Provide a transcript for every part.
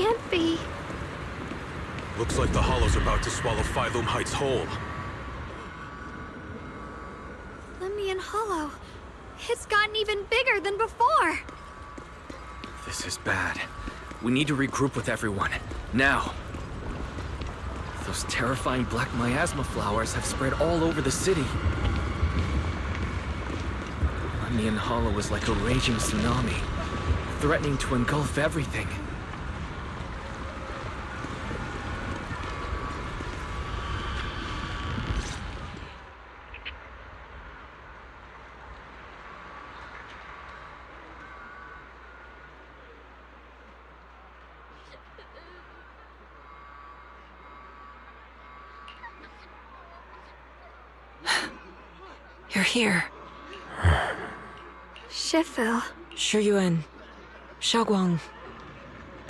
can't be. Looks like the Hollow's about to swallow Phylum Heights whole. Lemnian Hollow. It's gotten even bigger than before. This is bad. We need to regroup with everyone. Now. Those terrifying black miasma flowers have spread all over the city. Lemnian Hollow is like a raging tsunami, threatening to engulf everything. You're here. Shifu. Shuyuan. Xiaoguang.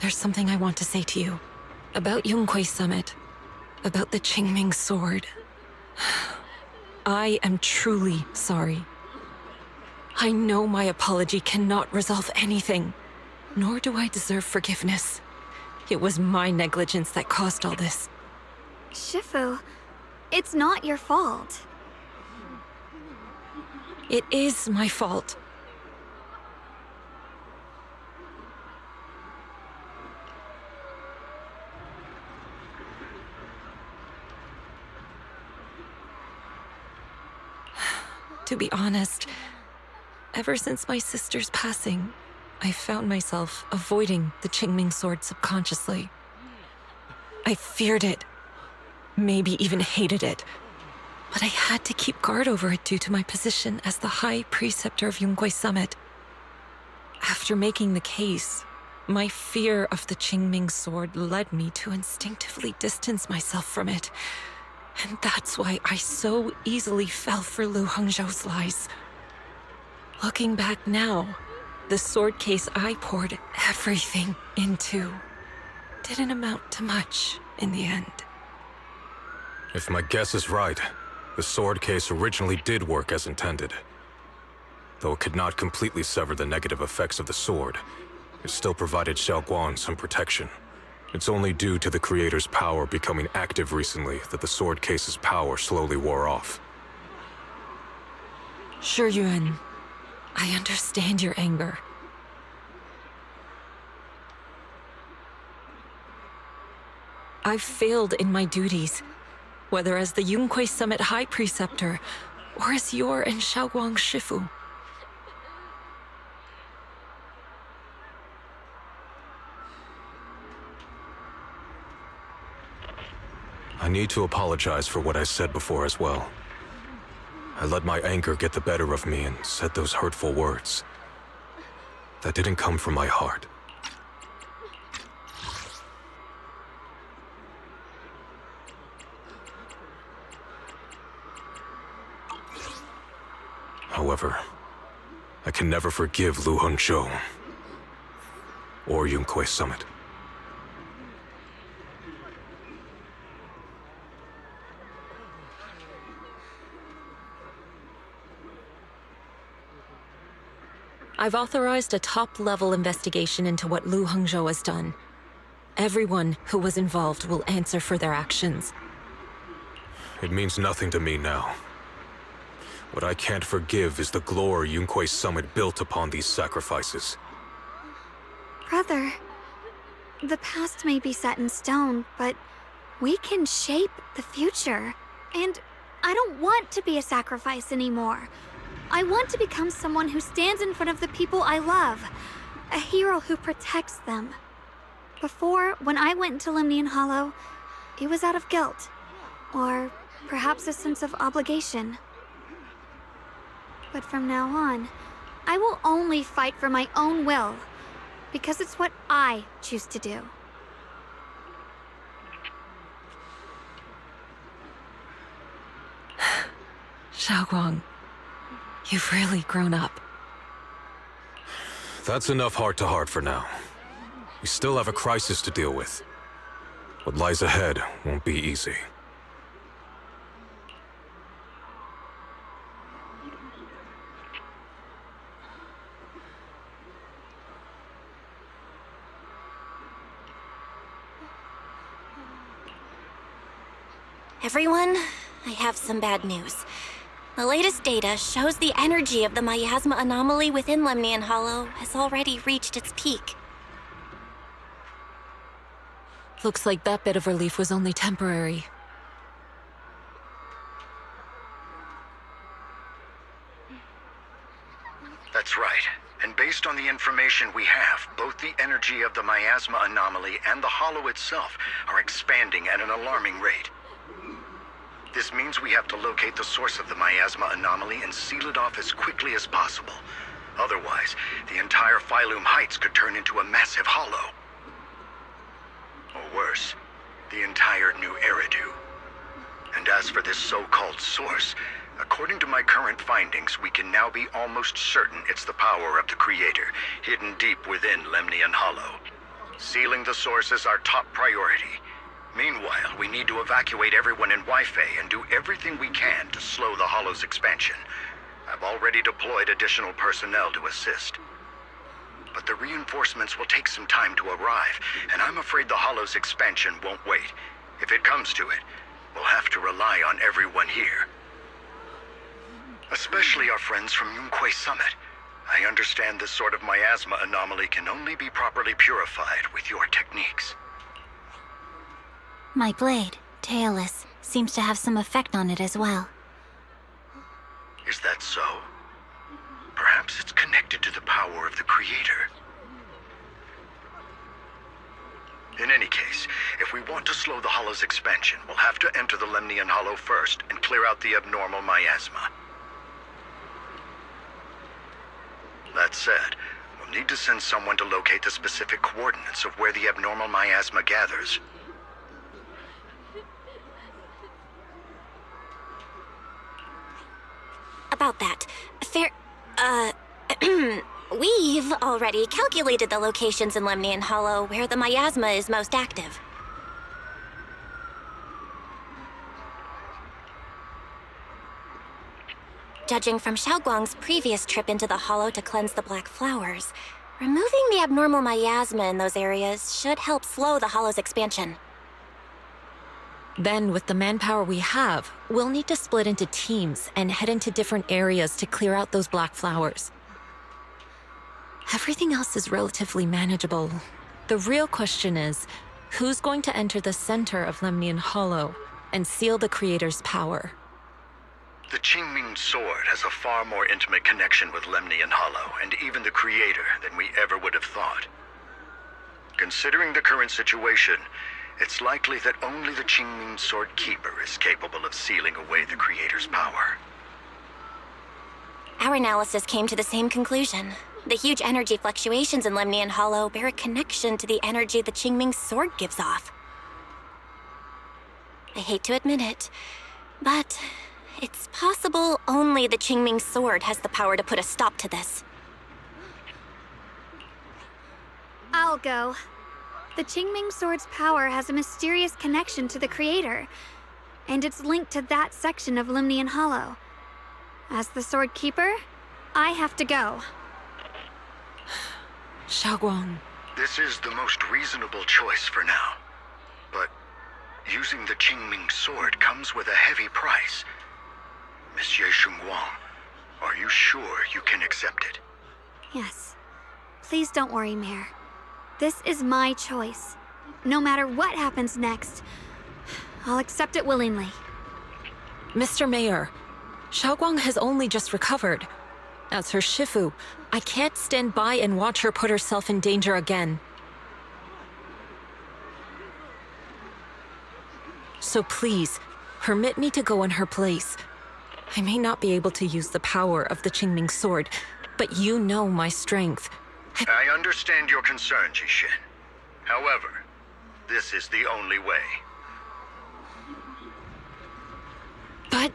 There's something I want to say to you. About Yunkui Summit. About the Qingming sword. I am truly sorry. I know my apology cannot resolve anything, nor do I deserve forgiveness. It was my negligence that caused all this. Shifu, it's not your fault. It is my fault. To be honest, ever since my sister's passing, I found myself avoiding the Qingming sword subconsciously. I feared it, maybe even hated it, but I had to keep guard over it due to my position as the High Preceptor of Yunkui Summit. After making the case, my fear of the Qingming sword led me to instinctively distance myself from it. And that's why I so easily fell for Lu Hongzhou's lies. Looking back now, the sword case I poured everything into didn't amount to much in the end. If my guess is right, the sword case originally did work as intended. Though it could not completely sever the negative effects of the sword, it still provided Xiaoguang some protection. It's only due to the creator's power becoming active recently that the sword case's power slowly wore off. Shuyuan, I understand your anger. I've failed in my duties, whether as the Yunkui Summit High Preceptor or as your and Xiaoguang's Shifu. I need to apologize for what I said before as well. I let my anger get the better of me and said those hurtful words. That didn't come from my heart. However, I can never forgive Lu Hongzhou or Yunkui Summit. I've authorized a top-level investigation into what Lu Hongzhou has done. Everyone who was involved will answer for their actions. It means nothing to me now. What I can't forgive is the glory Yunkui Summit built upon these sacrifices. Brother, the past may be set in stone, but we can shape the future. And I don't want to be a sacrifice anymore. I want to become someone who stands in front of the people I love, a hero who protects them. Before, when I went into Lemnian Hollow, it was out of guilt, or perhaps a sense of obligation. But from now on, I will only fight for my own will, because it's what I choose to do. Xiaoguang, you've really grown up. That's enough heart-to-heart for now. We still have a crisis to deal with. What lies ahead won't be easy. Everyone, I have some bad news. The latest data shows the energy of the miasma anomaly within Lemnian Hollow has already reached its peak. Looks like that bit of relief was only temporary. That's right. And based on the information we have, both the energy of the miasma anomaly and the hollow itself are expanding at an alarming rate. This means we have to locate the source of the miasma anomaly and seal it off as quickly as possible. Otherwise, the entire Phylum Heights could turn into a massive hollow. Or worse, the entire New Eridu. And as for this so-called source, according to my current findings, we can now be almost certain it's the power of the Creator, hidden deep within Lemnian Hollow. Sealing the source is our top priority. Meanwhile, we need to evacuate everyone in Yanfei and do everything we can to slow the Hollow's expansion. I've already deployed additional personnel to assist. But the reinforcements will take some time to arrive, and I'm afraid the Hollow's expansion won't wait. If it comes to it, we'll have to rely on everyone here. Especially our friends from Yunkui Summit. I understand this sort of miasma anomaly can only be properly purified with your techniques. My blade, Tailless, seems to have some effect on it as well. Is that so? Perhaps it's connected to the power of the Creator. In any case, if we want to slow the Hollow's expansion, we'll have to enter the Lemnian Hollow first and clear out the abnormal miasma. That said, we'll need to send someone to locate the specific coordinates of where the abnormal miasma gathers. About that, we've already calculated the locations in Lemnian Hollow where the miasma is most active. Judging from Xiaoguang's previous trip into the Hollow to cleanse the Black Flowers, removing the abnormal miasma in those areas should help slow the Hollow's expansion. Then, with the manpower we have, we'll need to split into teams and head into different areas to clear out those black flowers. Everything else is relatively manageable. The real question is, who's going to enter the center of Lemnian Hollow and seal the Creator's power? The Qingming sword has a far more intimate connection with Lemnian Hollow and even the Creator than we ever would have thought. Considering the current situation, it's likely that only the Qingming Sword Keeper is capable of sealing away the Creator's power. Our analysis came to the same conclusion. The huge energy fluctuations in Lemnian Hollow bear a connection to the energy the Qingming Sword gives off. I hate to admit it, but it's possible only the Qingming Sword has the power to put a stop to this. I'll go. The Qingming Sword's power has a mysterious connection to the Creator, and it's linked to that section of Lemnian Hollow. As the Sword Keeper, I have to go. Xiaoguang. This is the most reasonable choice for now. But using the Qingming Sword comes with a heavy price. Monsieur Xingguang, are you sure you can accept it? Yes. Please don't worry, Mayor. This is my choice. No matter what happens next, I'll accept it willingly. Mr. Mayor, Xiaoguang has only just recovered. As her Shifu, I can't stand by and watch her put herself in danger again. So please, permit me to go in her place. I may not be able to use the power of the Qingming Sword, but you know my strength. I understand your concern, Jishin. However, this is the only way. But...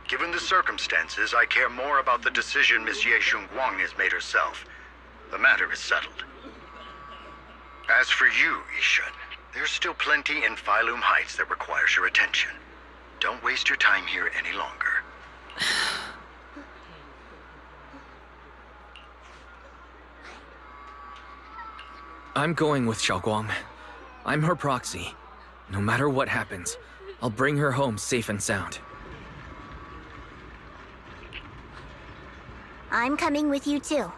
Given the circumstances, I care more about the decision Miss Ye Xingguang has made herself. The matter is settled. As for you, Yishun, there's still plenty in Phylum Heights that requires your attention. Don't waste your time here any longer. I'm going with Xiaoguang. I'm her proxy. No matter what happens, I'll bring her home safe and sound. I'm coming with you too.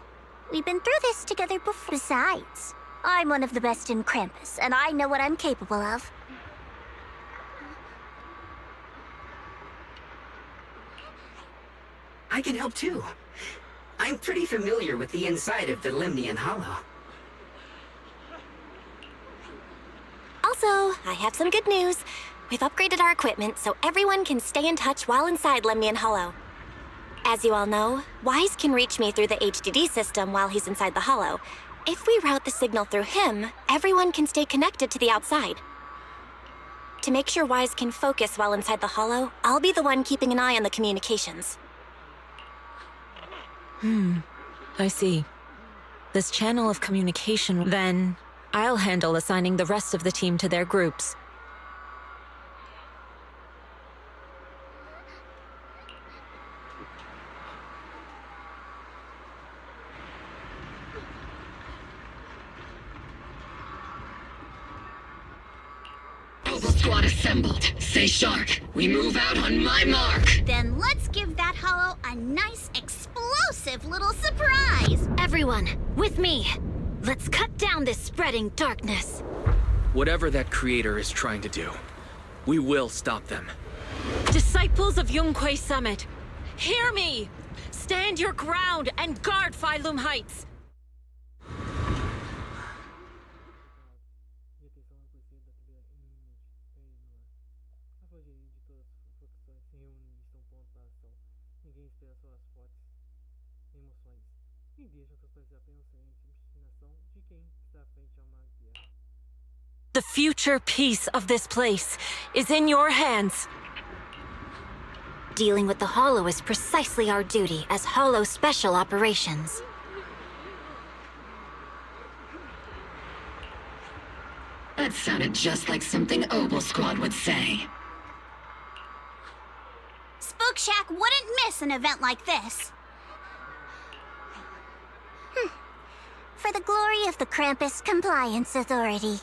We've been through this together before. Besides, I'm one of the best in Krampus, and I know what I'm capable of. I can help too. I'm pretty familiar with the inside of the Limnian Hollow. Also, I have some good news. We've upgraded our equipment so everyone can stay in touch while inside Limnian Hollow. As you all know, Wise can reach me through the HDD system while he's inside the Hollow. If we route the signal through him, everyone can stay connected to the outside. To make sure Wise can focus while inside the Hollow, I'll be the one keeping an eye on the communications. I see. This channel of communication, then I'll handle assigning the rest of the team to their groups. Squad assembled. Stay sharp. We move out on my mark. Then let's give that hollow a nice, explosive little surprise! Everyone, with me! Let's cut down this spreading darkness. Whatever that creator is trying to do, we will stop them. Disciples of Yunkui Summit, hear me! Stand your ground and guard Phylum Heights! The future peace of this place is in your hands. Dealing with the Hollow is precisely our duty as Hollow Special Operations. That sounded just like something Obel Squad would say. Spook Shack wouldn't miss an event like this. For the glory of the Krampus Compliance Authority.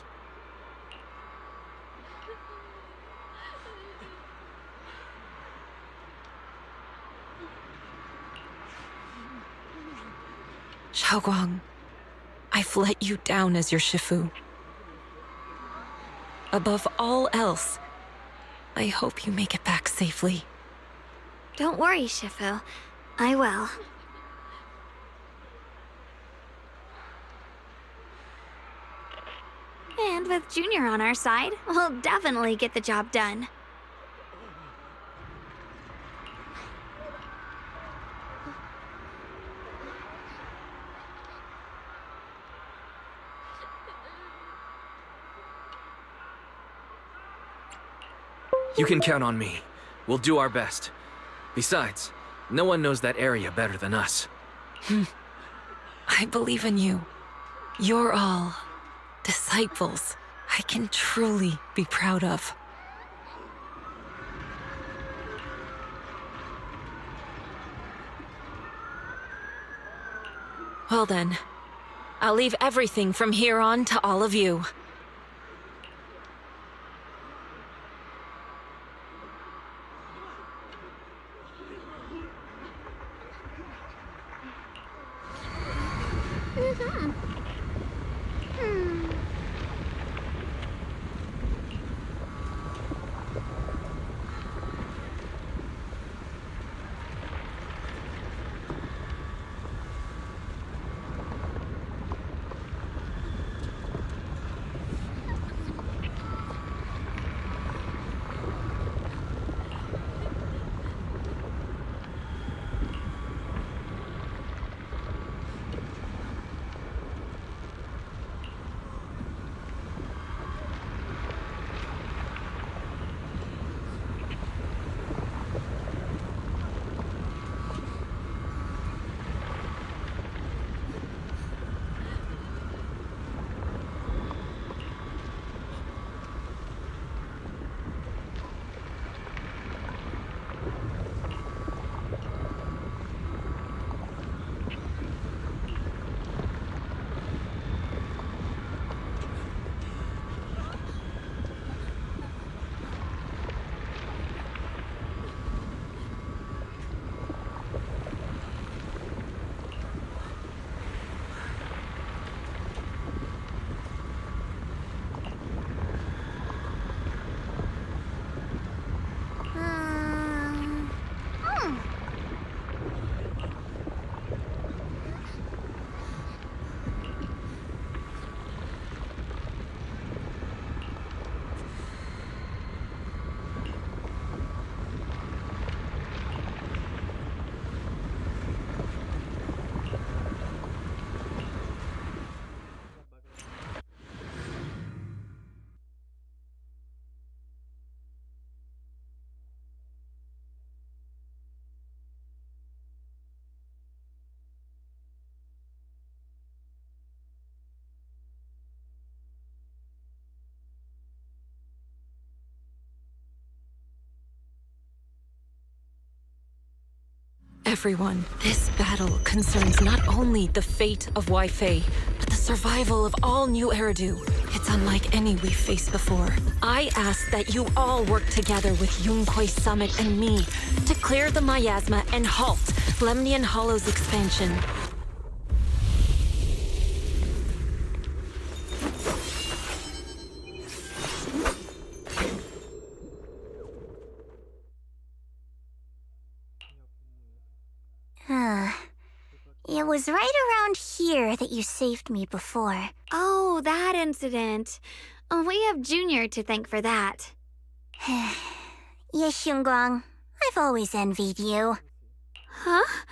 Zhao, I've let you down as your Shifu. Above all else, I hope you make it back safely. Don't worry, Shifu. I will. And with Junior on our side, we'll definitely get the job done. You can count on me. We'll do our best. Besides, no one knows that area better than us. I believe in you. You're all disciples I can truly be proud of. Well then, I'll leave everything from here on to all of you. everyone. This battle concerns not only the fate of Yanfei, but the survival of all New Eridu. It's unlike any we've faced before. I ask that you all work together with Yunkui Summit and me to clear the miasma and halt Lemnian Hollow's expansion. It was right around here that you saved me before. Oh, that incident. We have Junior to thank for that. Yes, Xinguang. I've always envied you. Huh?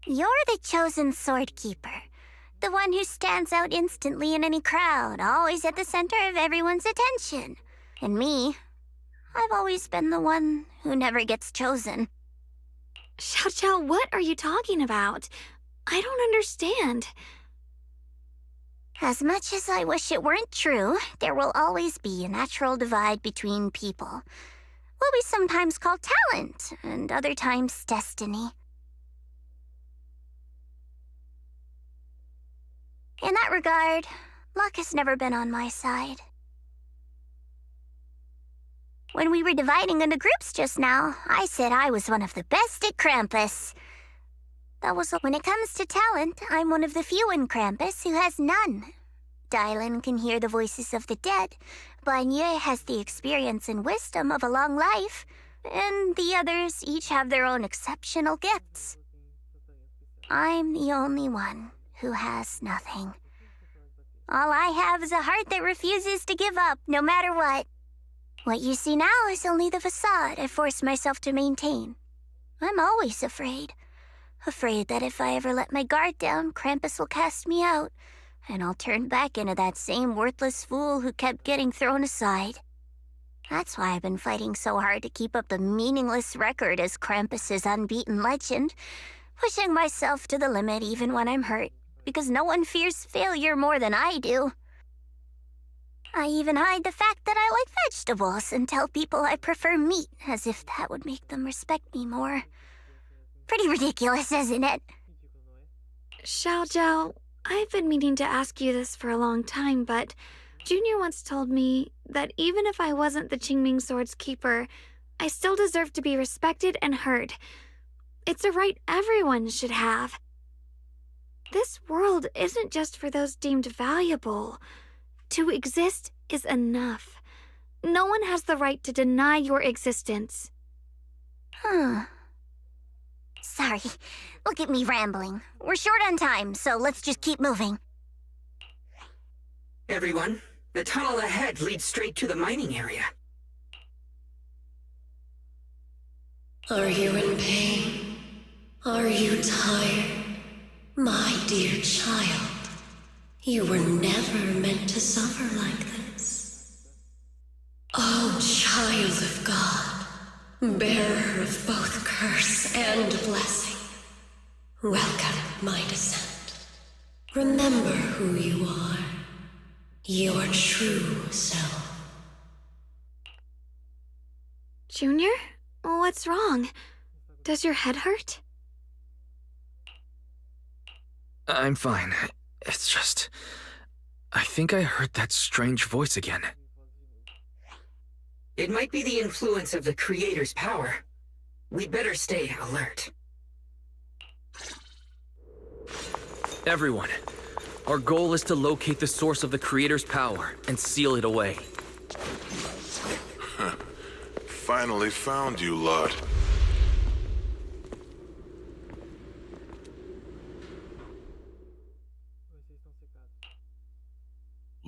You're the chosen sword keeper. The one who stands out instantly in any crowd, always at the center of everyone's attention. And me, I've always been the one who never gets chosen. Zhao, what are you talking about? I don't understand. As much as I wish it weren't true, there will always be a natural divide between people. What we sometimes call talent, and other times destiny. In that regard, luck has never been on my side. When we were dividing into groups just now, I said I was one of the best at Krampus. When it comes to talent, I'm one of the few in Krampus who has none. Dylan can hear the voices of the dead, Banye has the experience and wisdom of a long life, and the others each have their own exceptional gifts. I'm the only one who has nothing. All I have is a heart that refuses to give up, no matter what. What you see now is only the facade I forced myself to maintain. I'm always afraid. Afraid that if I ever let my guard down, Krampus will cast me out, and I'll turn back into that same worthless fool who kept getting thrown aside. That's why I've been fighting so hard to keep up the meaningless record as Krampus's unbeaten legend, pushing myself to the limit even when I'm hurt, because no one fears failure more than I do. I even hide the fact that I like vegetables and tell people I prefer meat, as if that would make them respect me more. Pretty ridiculous, isn't it? Zhao, I've been meaning to ask you this for a long time, but Junior once told me that even if I wasn't the Qingming Sword's keeper, I still deserve to be respected and heard. It's a right everyone should have. This world isn't just for those deemed valuable. To exist is enough. No one has the right to deny your existence. Sorry. Look at me rambling. We're short on time, so let's just keep moving. Everyone, the tunnel ahead leads straight to the mining area. Are you in pain? Are you tired? My dear child, you were never meant to suffer like this. Oh, child of God, bearer of both curse and blessing, welcome my descent. Remember who you are, your true self. Junior? What's wrong? Does your head hurt? I'm fine. It's just... I think I heard that strange voice again. It might be the influence of the Creator's power. We'd better stay alert. Everyone, our goal is to locate the source of the Creator's power and seal it away. Finally found you, Lord.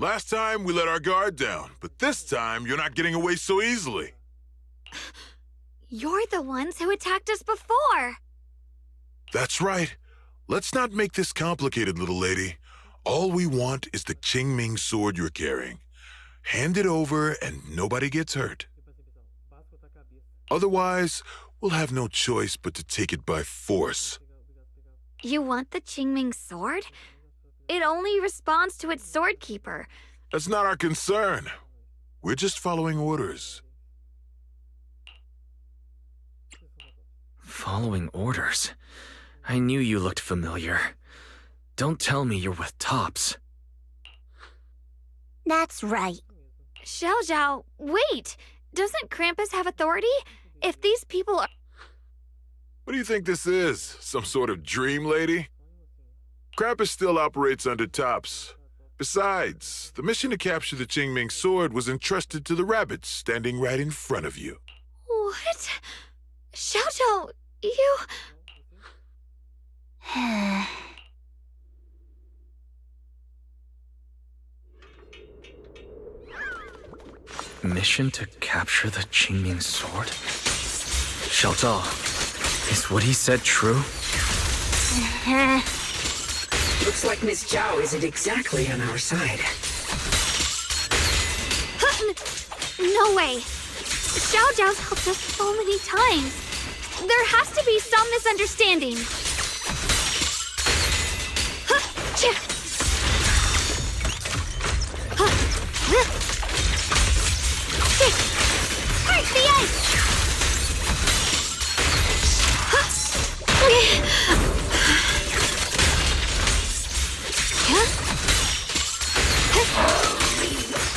Last time, we let our guard down, but this time, you're not getting away so easily. You're the ones who attacked us before! That's right. Let's not make this complicated, little lady. All we want is the Qingming sword you're carrying. Hand it over and nobody gets hurt. Otherwise, we'll have no choice but to take it by force. You want the Qingming sword? It only responds to its sword keeper. That's not our concern. We're just following orders. Following orders? I knew you looked familiar. Don't tell me you're with Tops. That's right. Zhao, wait! Doesn't Krampus have authority? If these people are... What do you think this is? Some sort of dream lady? Krampus still operates under Tops. Besides, the mission to capture the Qingming sword was entrusted to the rabbits standing right in front of you. What? Zhao, you... Mission to capture the Qingming sword? Zhao, is what he said true? Looks like Miss Zhao isn't exactly on our side. No way! Zhao's helped us so many times. There has to be some misunderstanding. Break the ice!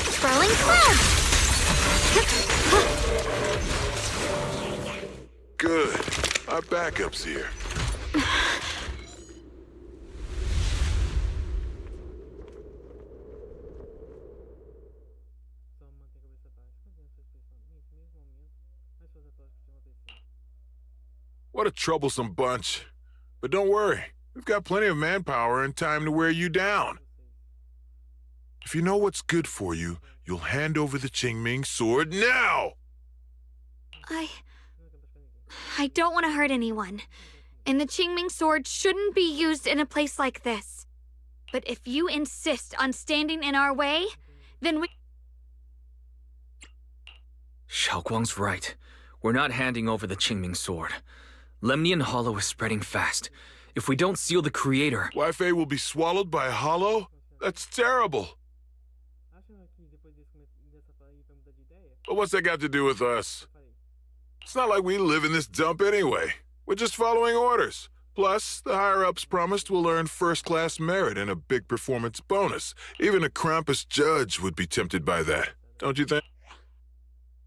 Swirling clouds! Good. Our backup's here. What a troublesome bunch. But don't worry, we've got plenty of manpower and time to wear you down. If you know what's good for you, you'll hand over the Qingming sword now! I don't want to hurt anyone. And the Qingming sword shouldn't be used in a place like this. But if you insist on standing in our way, then we... Xiaoguang's right. We're not handing over the Qingming sword. Lemnian Hollow is spreading fast. If we don't seal the creator... Yanfei will be swallowed by a hollow? That's terrible. But what's that got to do with us? It's not like we live in this dump anyway. We're just following orders. Plus, the higher-ups promised we'll earn first-class merit and a big performance bonus. Even a Krampus judge would be tempted by that, don't you think?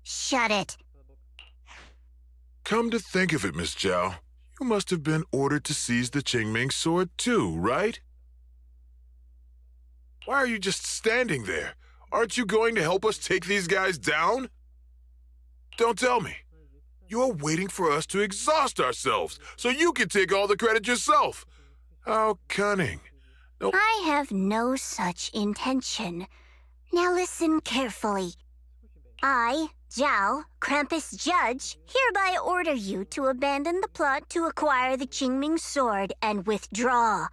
Shut it. Come to think of it, Miss Zhao, you must have been ordered to seize the Qingming sword too, right? Why are you just standing there? Aren't you going to help us take these guys down? Don't tell me. You're waiting for us to exhaust ourselves so you can take all the credit yourself. How cunning. No. I have no such intention. Now listen carefully. I, Zhao, Krampus Judge, hereby order you to abandon the plot to acquire the Qingming sword and withdraw.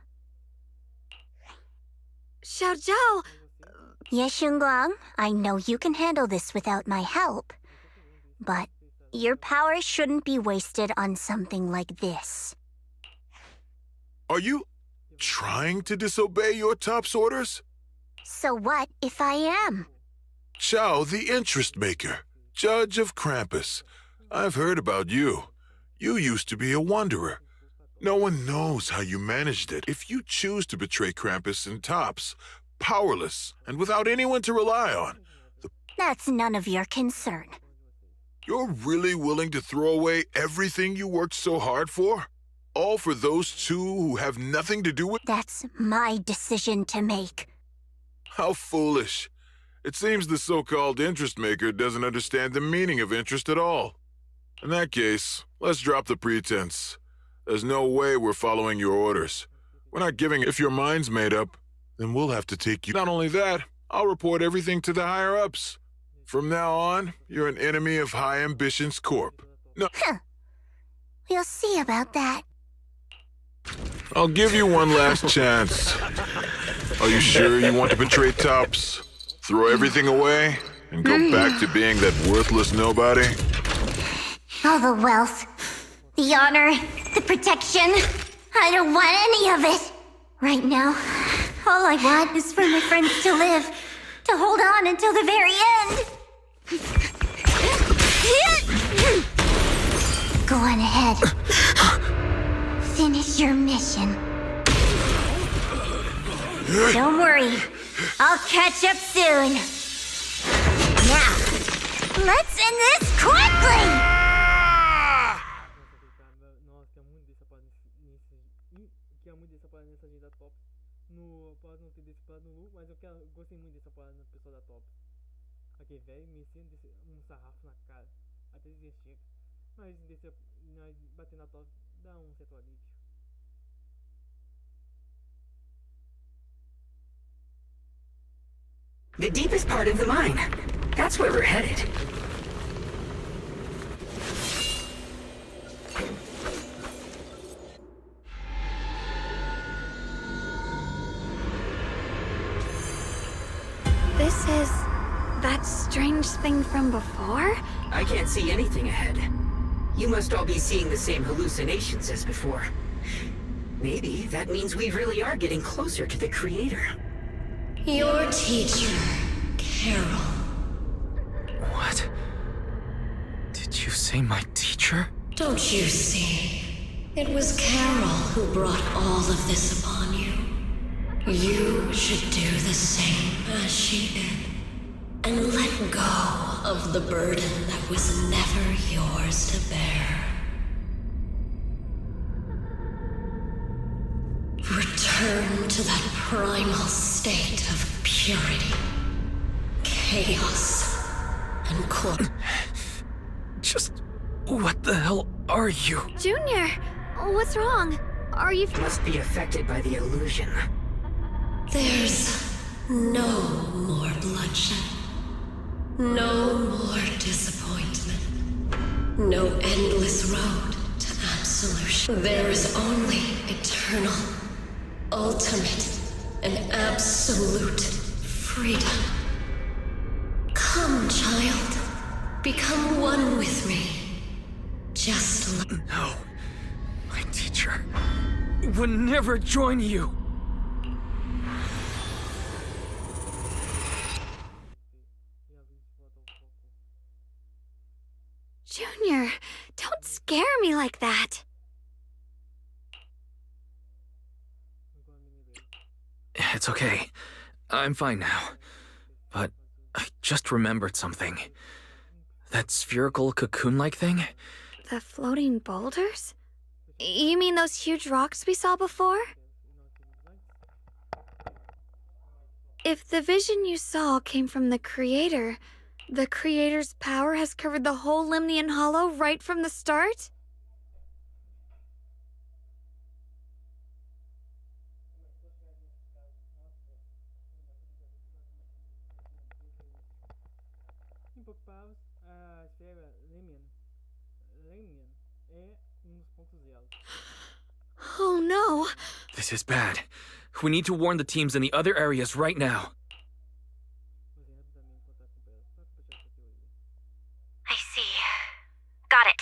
Zhao... Yes, Xingguang, I know you can handle this without my help. But your power shouldn't be wasted on something like this. Are you trying to disobey your top's orders? So what if I am? Zhao, the interest maker, judge of Krampus. I've heard about you. You used to be a wanderer. No one knows how you managed it. If you choose to betray Krampus and Tops, powerless and without anyone to rely on, That's none of your concern. You're really willing to throw away everything you worked so hard for? All for those two who have nothing to do with... That's my decision to make. How foolish. It seems the so-called interest maker doesn't understand the meaning of interest at all. In that case, let's drop the pretense. There's no way we're following your orders. We're not giving... If your mind's made up, then we'll have to take you... Not only that, I'll report everything to the higher-ups. From now on, you're an enemy of High Ambitions Corp. No... Huh. We'll see about that. I'll give you one last chance. Are you sure you want to betray Tops? Throw everything away and go back to being that worthless nobody? All the wealth, the honor, the protection. I don't want any of it. Right now, all I want is for my friends to live, to hold on until the very end. Go on ahead. mission. Don't worry. I'll catch up soon. Now, let's end this quickly! The deepest part of the mine. That's where we're headed. This is that strange thing from before? I can't see anything ahead. You must all be seeing the same hallucinations as before. Maybe that means we really are getting closer to the Creator. Your teacher, Carol. What? Did you say my teacher? Don't you see? It was Carol who brought all of this upon you. You should do the same as she did. And let go of the burden that was never yours to bear. Return to that primal state of purity, chaos, and quiet. Just... what the hell are you? Junior, what's wrong? Are you... Must be affected by the illusion. There's no more bloodshed. No more disappointment. No endless road to absolution. There is only eternal, ultimate, and absolute freedom. Come, child. Become one with me. Just like... No. My teacher would never join you. Junior, don't scare me like that. It's okay. I'm fine now. But I just remembered something. That spherical cocoon-like thing? The floating boulders? You mean those huge rocks we saw before? If the vision you saw came from the Creator, the Creator's power has covered the whole Limnian Hollow right from the start? Oh no! This is bad. We need to warn the teams in the other areas right now. I see. Got it.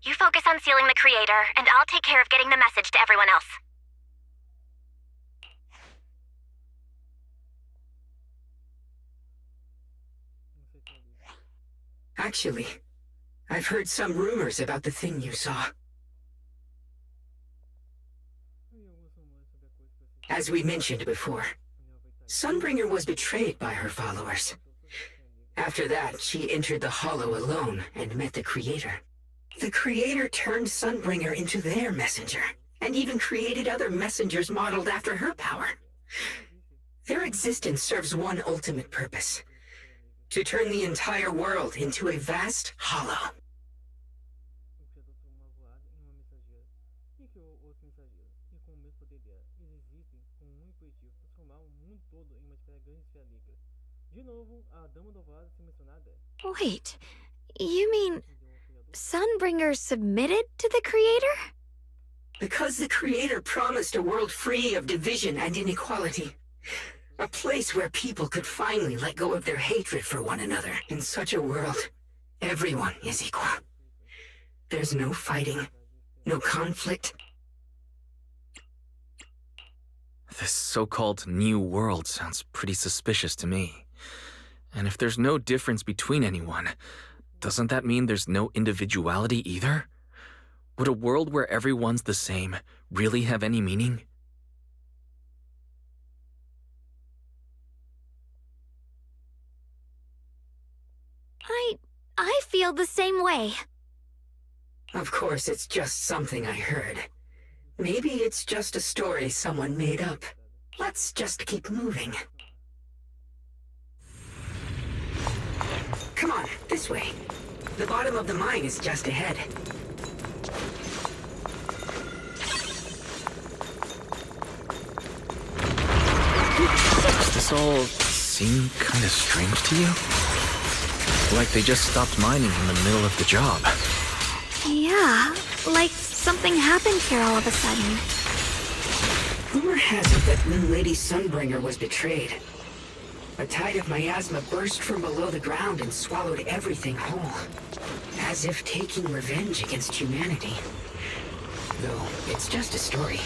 You focus on sealing the Creator, and I'll take care of getting the message to everyone else. Actually, I've heard some rumors about the thing you saw. As we mentioned before, Sunbringer was betrayed by her followers. After that, she entered the Hollow alone and met the Creator. The Creator turned Sunbringer into their messenger, and even created other messengers modeled after her power. Their existence serves one ultimate purpose: to turn the entire world into a vast hollow. Wait, you mean Sunbringer submitted to the Creator? Because the Creator promised a world free of division and inequality. A place where people could finally let go of their hatred for one another. In such a world, everyone is equal. There's no fighting, no conflict. This so-called New World sounds pretty suspicious to me. And if there's no difference between anyone, doesn't that mean there's no individuality either? Would a world where everyone's the same really have any meaning? I feel the same way. Of course, it's just something I heard. Maybe it's just a story someone made up. Let's just keep moving. Come on, this way. The bottom of the mine is just ahead. Does this all seem kind of strange to you? Like they just stopped mining in the middle of the job. Yeah, like something happened here all of a sudden. Rumor has it that Moon Lady Sunbringer was betrayed. A tide of miasma burst from below the ground and swallowed everything whole. As if taking revenge against humanity. Though, it's just a story.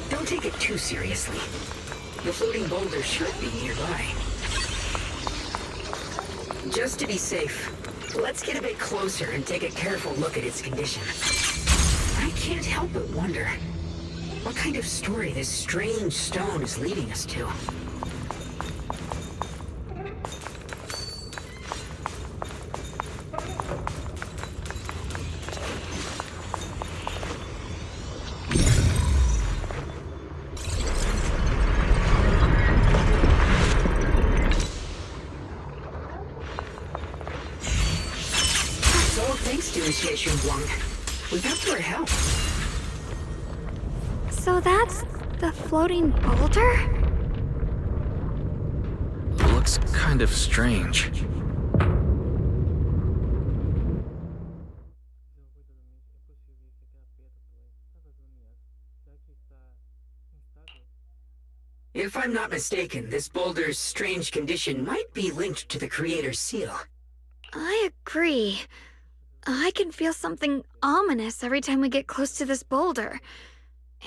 Don't take it too seriously. The floating boulder should be nearby. Just to be safe, let's get a bit closer and take a careful look at its condition. I can't help but wonder what kind of story this strange stone is leading us to. Without your help. So that's the floating boulder? Looks kind of strange. If I'm not mistaken, this boulder's strange condition might be linked to the Creator's seal. I agree. I can feel something ominous every time we get close to this boulder.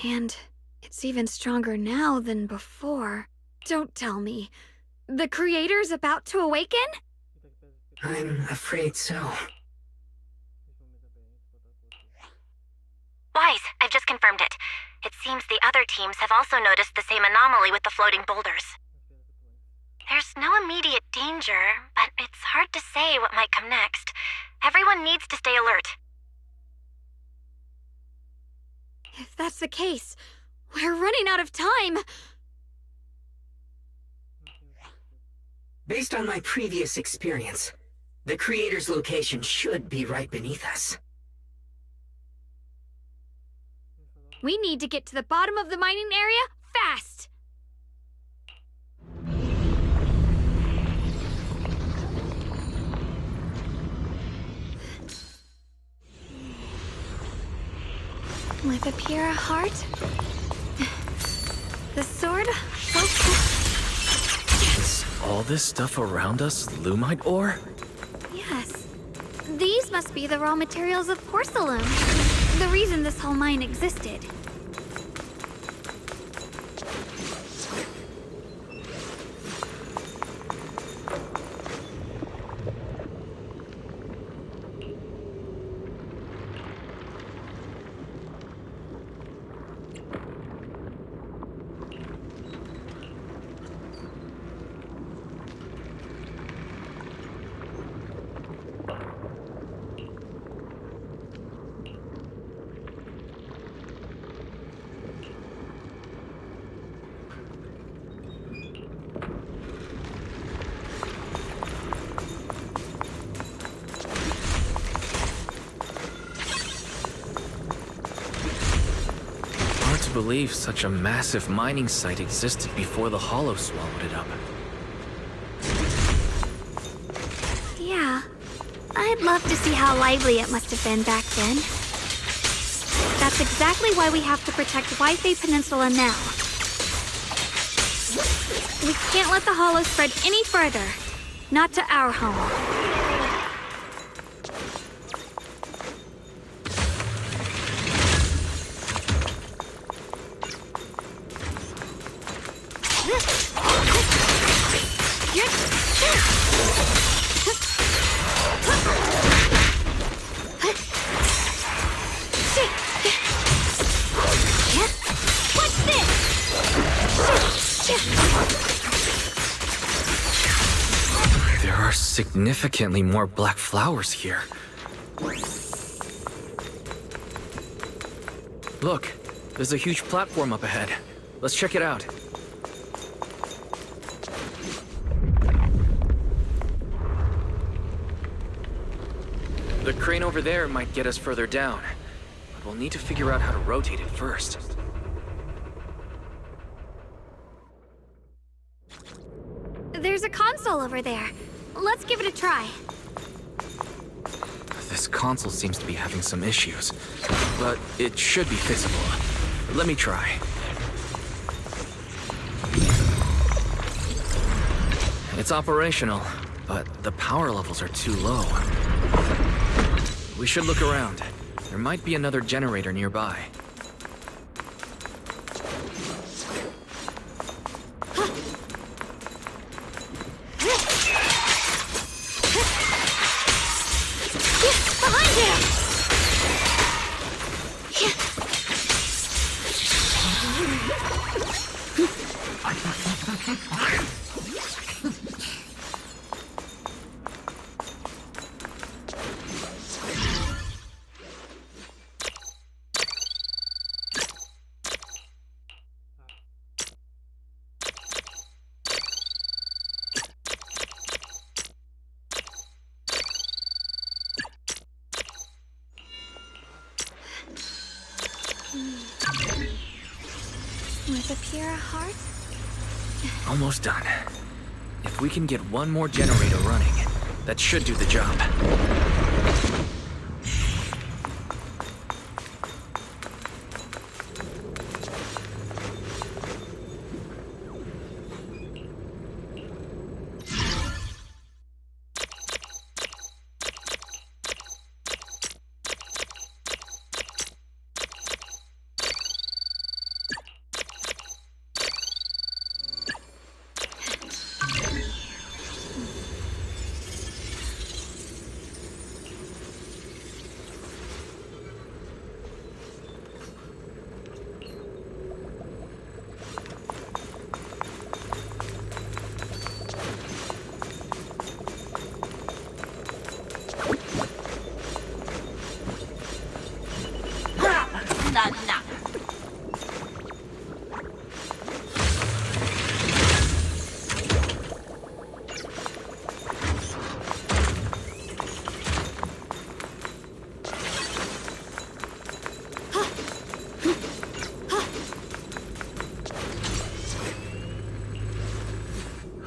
And it's even stronger now than before. Don't tell me. The Creator's about to awaken? I'm afraid so. Wise, I've just confirmed it. It seems the other teams have also noticed the same anomaly with the floating boulders. There's no immediate danger, but it's hard to say what might come next. Everyone needs to stay alert. If that's the case, we're running out of time. Based on my previous experience, the Creator's location should be right beneath us. We need to get to the bottom of the mining area fast. With a pure heart, the sword will... Is all this stuff around us Lumite ore? Yes. These must be the raw materials of porcelain. The reason this whole mine existed. Believe such a massive mining site existed before the Hollow swallowed it up. Yeah. I'd love to see how lively it must have been back then. That's exactly why we have to protect Yanfei Peninsula now. We can't let the Hollow spread any further. Not to our home. significantly more black flowers here. Look, there's a huge platform up ahead. Let's check it out. The crane over there might get us further down, but we'll need to figure out how to rotate it first. There's a console over there. Let's give it a try. This console seems to be having some issues, but it should be fixable. Let me try. It's operational, but the power levels are too low. We should look around. There might be another generator nearby. With a pure heart? Almost done. If we can get one more generator running, that should do the job.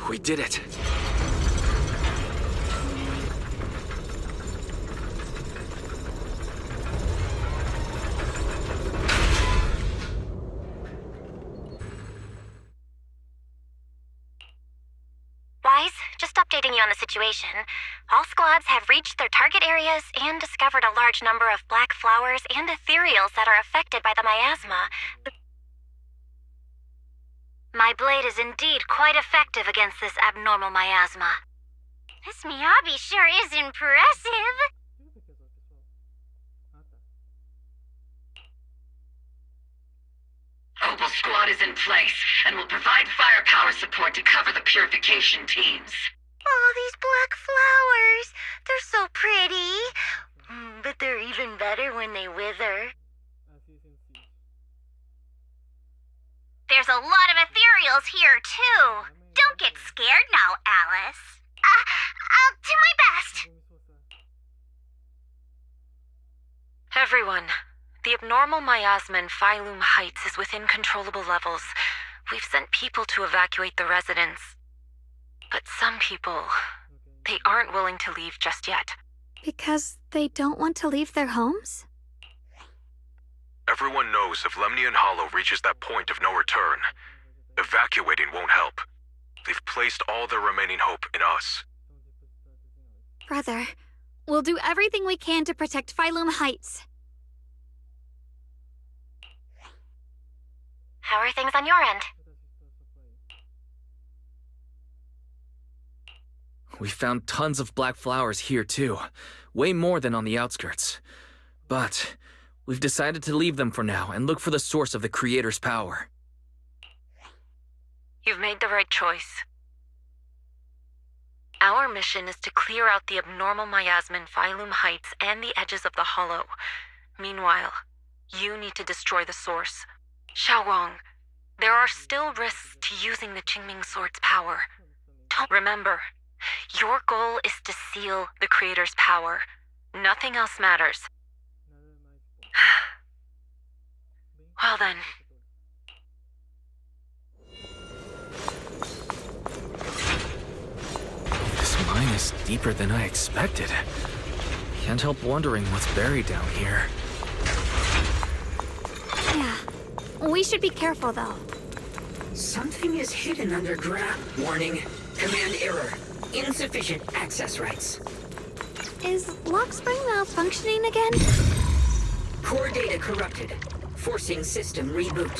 We did it. Wise, just updating you on the situation. All squads have reached their target areas and discovered a large number of black flowers and ethereals that are affected by the miasma. My blade is indeed quite effective against this abnormal miasma. This Miyabi sure is impressive. Opal Squad is in place and will provide firepower support to cover the purification teams. Oh, these black flowers. They're so pretty. But they're even better when they wither. There's a lot of ethereals here, too. Don't get scared now, Alice. I'll do my best. Everyone, the abnormal miasma in Phylum Heights is within controllable levels. We've sent people to evacuate the residents. But some people, they aren't willing to leave just yet. Because they don't want to leave their homes? Everyone knows if Lemnian Hollow reaches that point of no return, evacuating won't help. They've placed all their remaining hope in us. Brother, we'll do everything we can to protect Phylum Heights. How are things on your end? We found tons of black flowers here too. Way more than on the outskirts. But we've decided to leave them for now and look for the source of the Creator's power. You've made the right choice. Our mission is to clear out the abnormal miasma in phylum heights and the edges of the hollow. Meanwhile, you need to destroy the source. Xiaowang, there are still risks to using the Qingming Sword's power. Don't remember, your goal is to seal the Creator's power. Nothing else matters. Well then. This mine is deeper than I expected. Can't help wondering what's buried down here. Yeah. We should be careful, though. Something is hidden underground. Warning. Command error. Insufficient access rights. Is Lockspring malfunctioning again? Core data corrupted. Forcing system reboot.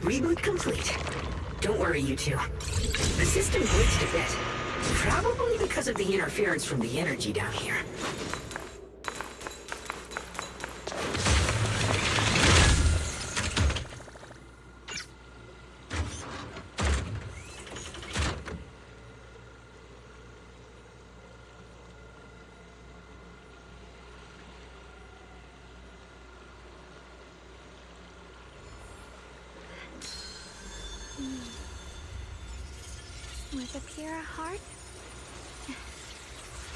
Reboot complete. Don't worry, you two. The system glitched a bit. Probably because of the interference from the energy down here. With a pure heart,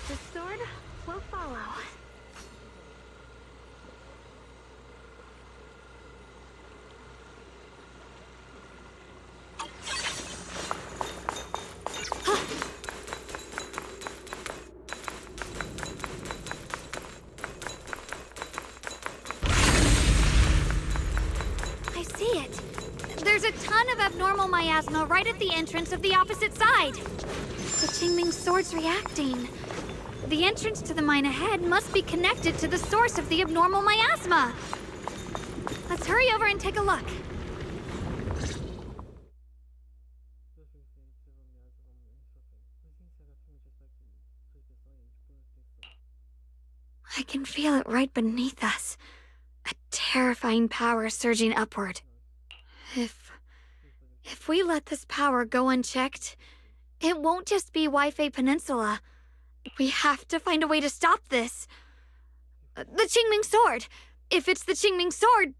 the sword will follow. I see it. There's a ton of abnormal miasma right at the entrance of the opposite side. The Qingming Sword's reacting. The entrance to the mine ahead must be connected to the source of the abnormal miasma. Let's hurry over and take a look. I can feel it right beneath us. A terrifying power surging upward. If we let this power go unchecked, it won't just be Yanfei Peninsula. We have to find a way to stop this. The Qingming Sword! If it's the Qingming Sword...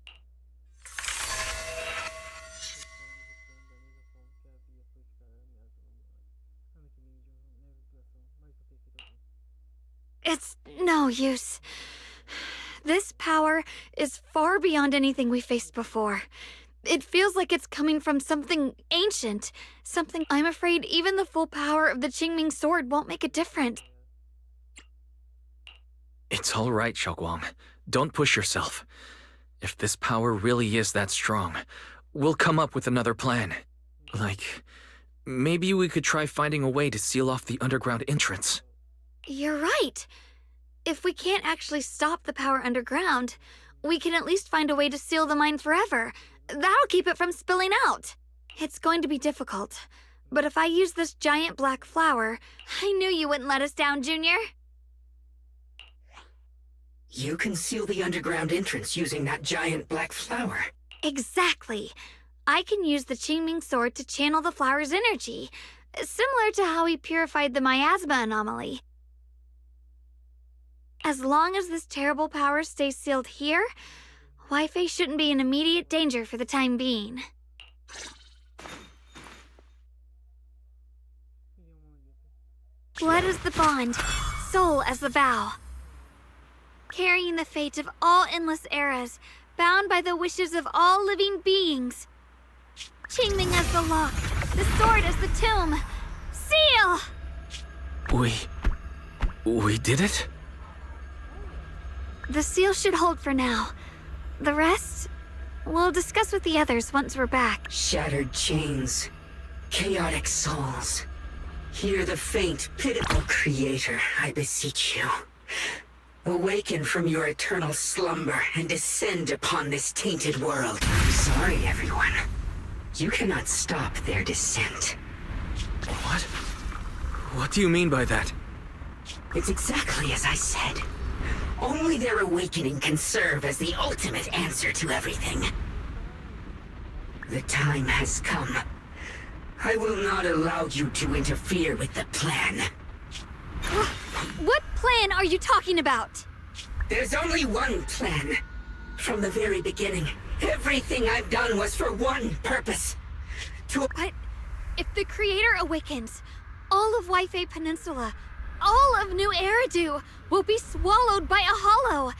It's no use. This power is far beyond anything we faced before. It feels like it's coming from something ancient. Something I'm afraid even the full power of the Qingming Sword won't make a difference. It's all right, Xiaoguang. Don't push yourself. If this power really is that strong, we'll come up with another plan. Like, maybe we could try finding a way to seal off the underground entrance. You're right. If we can't actually stop the power underground, we can at least find a way to seal the mine forever. That'll keep it from spilling out. It's going to be difficult, but if I use this giant black flower, I knew you wouldn't let us down, Junior. You can seal the underground entrance using that giant black flower. Exactly. I can use the Qingming Sword to channel the flower's energy, similar to how we purified the miasma anomaly. As long as this terrible power stays sealed here, Yanfei shouldn't be in immediate danger for the time being. Blood as the bond, soul as the vow. Carrying the fate of all endless eras, bound by the wishes of all living beings. Qingming as the lock, the sword as the tomb. Seal! We did it? The seal should hold for now. The rest, we'll discuss with the others once we're back. Shattered chains, chaotic souls. Hear the faint, pitiful creator, I beseech you. Awaken from your eternal slumber and descend upon this tainted world. I'm sorry, everyone. You cannot stop their descent. What? What do you mean by that? It's exactly as I said. Only their awakening can serve as the ultimate answer to everything. The time has come. I will not allow you to interfere with the plan. What plan are you talking about? There's only one plan. From the very beginning, everything I've done was for one purpose. But if the Creator awakens, all of Yanfei Peninsula, all of New Eridu will be swallowed by a hollow.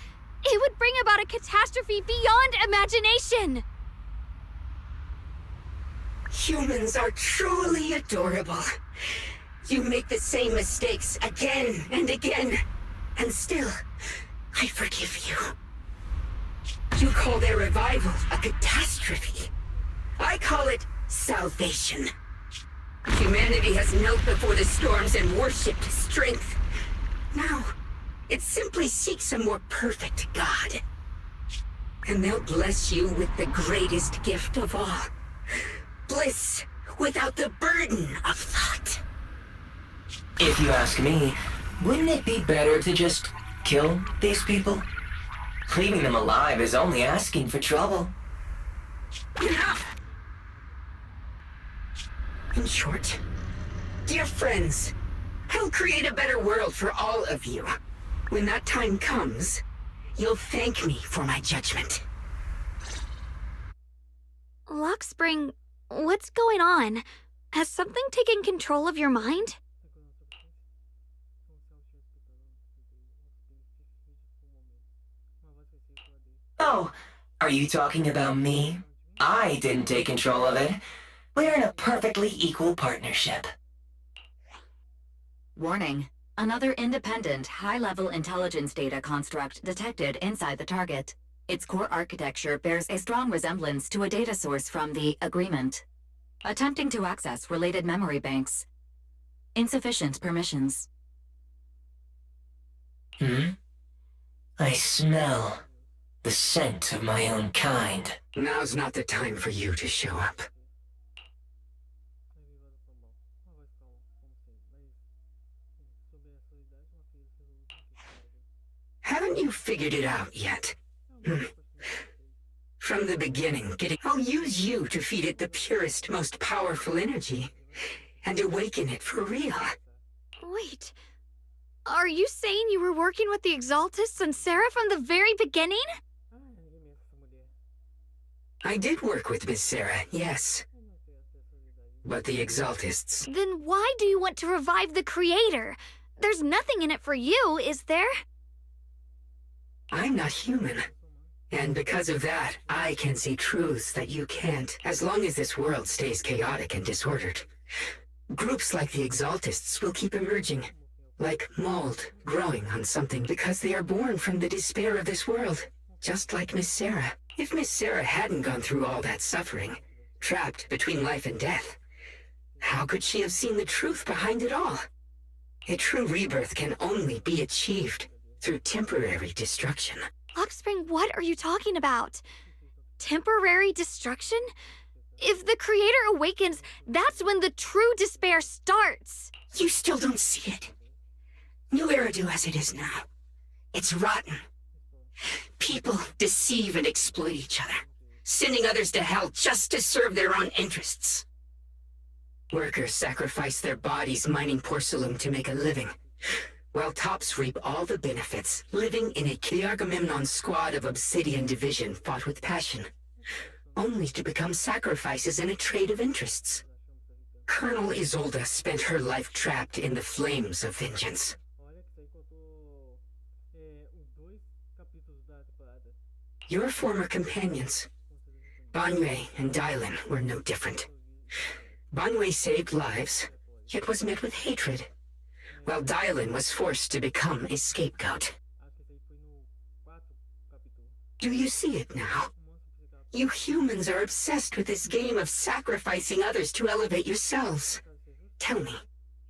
It would bring about a catastrophe beyond imagination. Humans are truly adorable. You make the same mistakes again and again, and still, I forgive you. You call their revival a catastrophe. I call it salvation. Humanity has knelt before the storms and worshipped strength. Now, it simply seeks a more perfect God. And they'll bless you with the greatest gift of all. Bliss without the burden of thought. If you ask me, wouldn't it be better to just kill these people? Leaving them alive is only asking for trouble. Enough! In short, dear friends, I'll create a better world for all of you. When that time comes, you'll thank me for my judgment. Lockspring, what's going on? Has something taken control of your mind? Oh, are you talking about me? I didn't take control of it. We're in a perfectly equal partnership. Warning. Another independent, high-level intelligence data construct detected inside the target. Its core architecture bears a strong resemblance to a data source from the Agreement. Attempting to access related memory banks. Insufficient permissions. I smell the scent of my own kind. Now's not the time for you to show up. Haven't you figured it out yet? From the beginning, I'll use you to feed it the purest, most powerful energy, and awaken it for real. Wait, are you saying you were working with the Exaltists and Sarah from the very beginning? I did work with Miss Sarah, yes. But the Exaltists... Then why do you want to revive the Creator? There's nothing in it for you, is there? I'm not human. And because of that, I can see truths that you can't, as long as this world stays chaotic and disordered. Groups like the Exaltists will keep emerging, like mold growing on something because they are born from the despair of this world, just like Miss Sarah. If Miss Sarah hadn't gone through all that suffering, trapped between life and death, how could she have seen the truth behind it all? A true rebirth can only be achieved through temporary destruction. Lockspring, what are you talking about? Temporary destruction? If the Creator awakens, that's when the true despair starts. You still don't see it. New Eridu as it is now. It's rotten. People deceive and exploit each other, sending others to hell just to serve their own interests. Workers sacrifice their bodies mining porcelain to make a living, while tops reap all the benefits, living in a Agamemnon squad of Obsidian Division fought with passion, only to become sacrifices in a trade of interests. Colonel Isolde spent her life trapped in the flames of vengeance. Your former companions, Banyue and Dylan, were no different. Banyue saved lives, yet was met with hatred, while Dylan was forced to become a scapegoat. Do you see it now? You humans are obsessed with this game of sacrificing others to elevate yourselves. Tell me,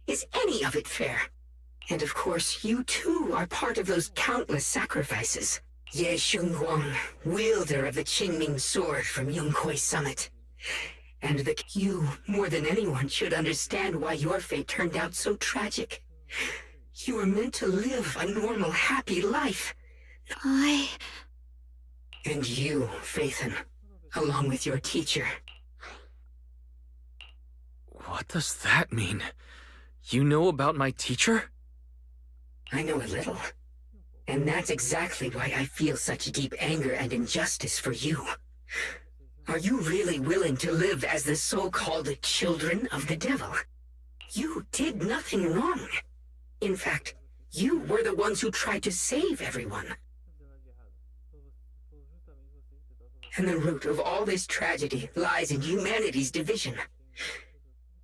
is any of it fair? And of course, you too are part of those countless sacrifices. Ye Shunguang, wielder of the Qingming sword from Yunkui Summit. And you, more than anyone, should understand why your fate turned out so tragic. You were meant to live a normal, happy life. And you, Phaethon, along with your teacher. What does that mean? You know about my teacher? I know a little. And that's exactly why I feel such deep anger and injustice for you. Are you really willing to live as the so-called children of the devil? You did nothing wrong. In fact, you were the ones who tried to save everyone. And the root of all this tragedy lies in humanity's division.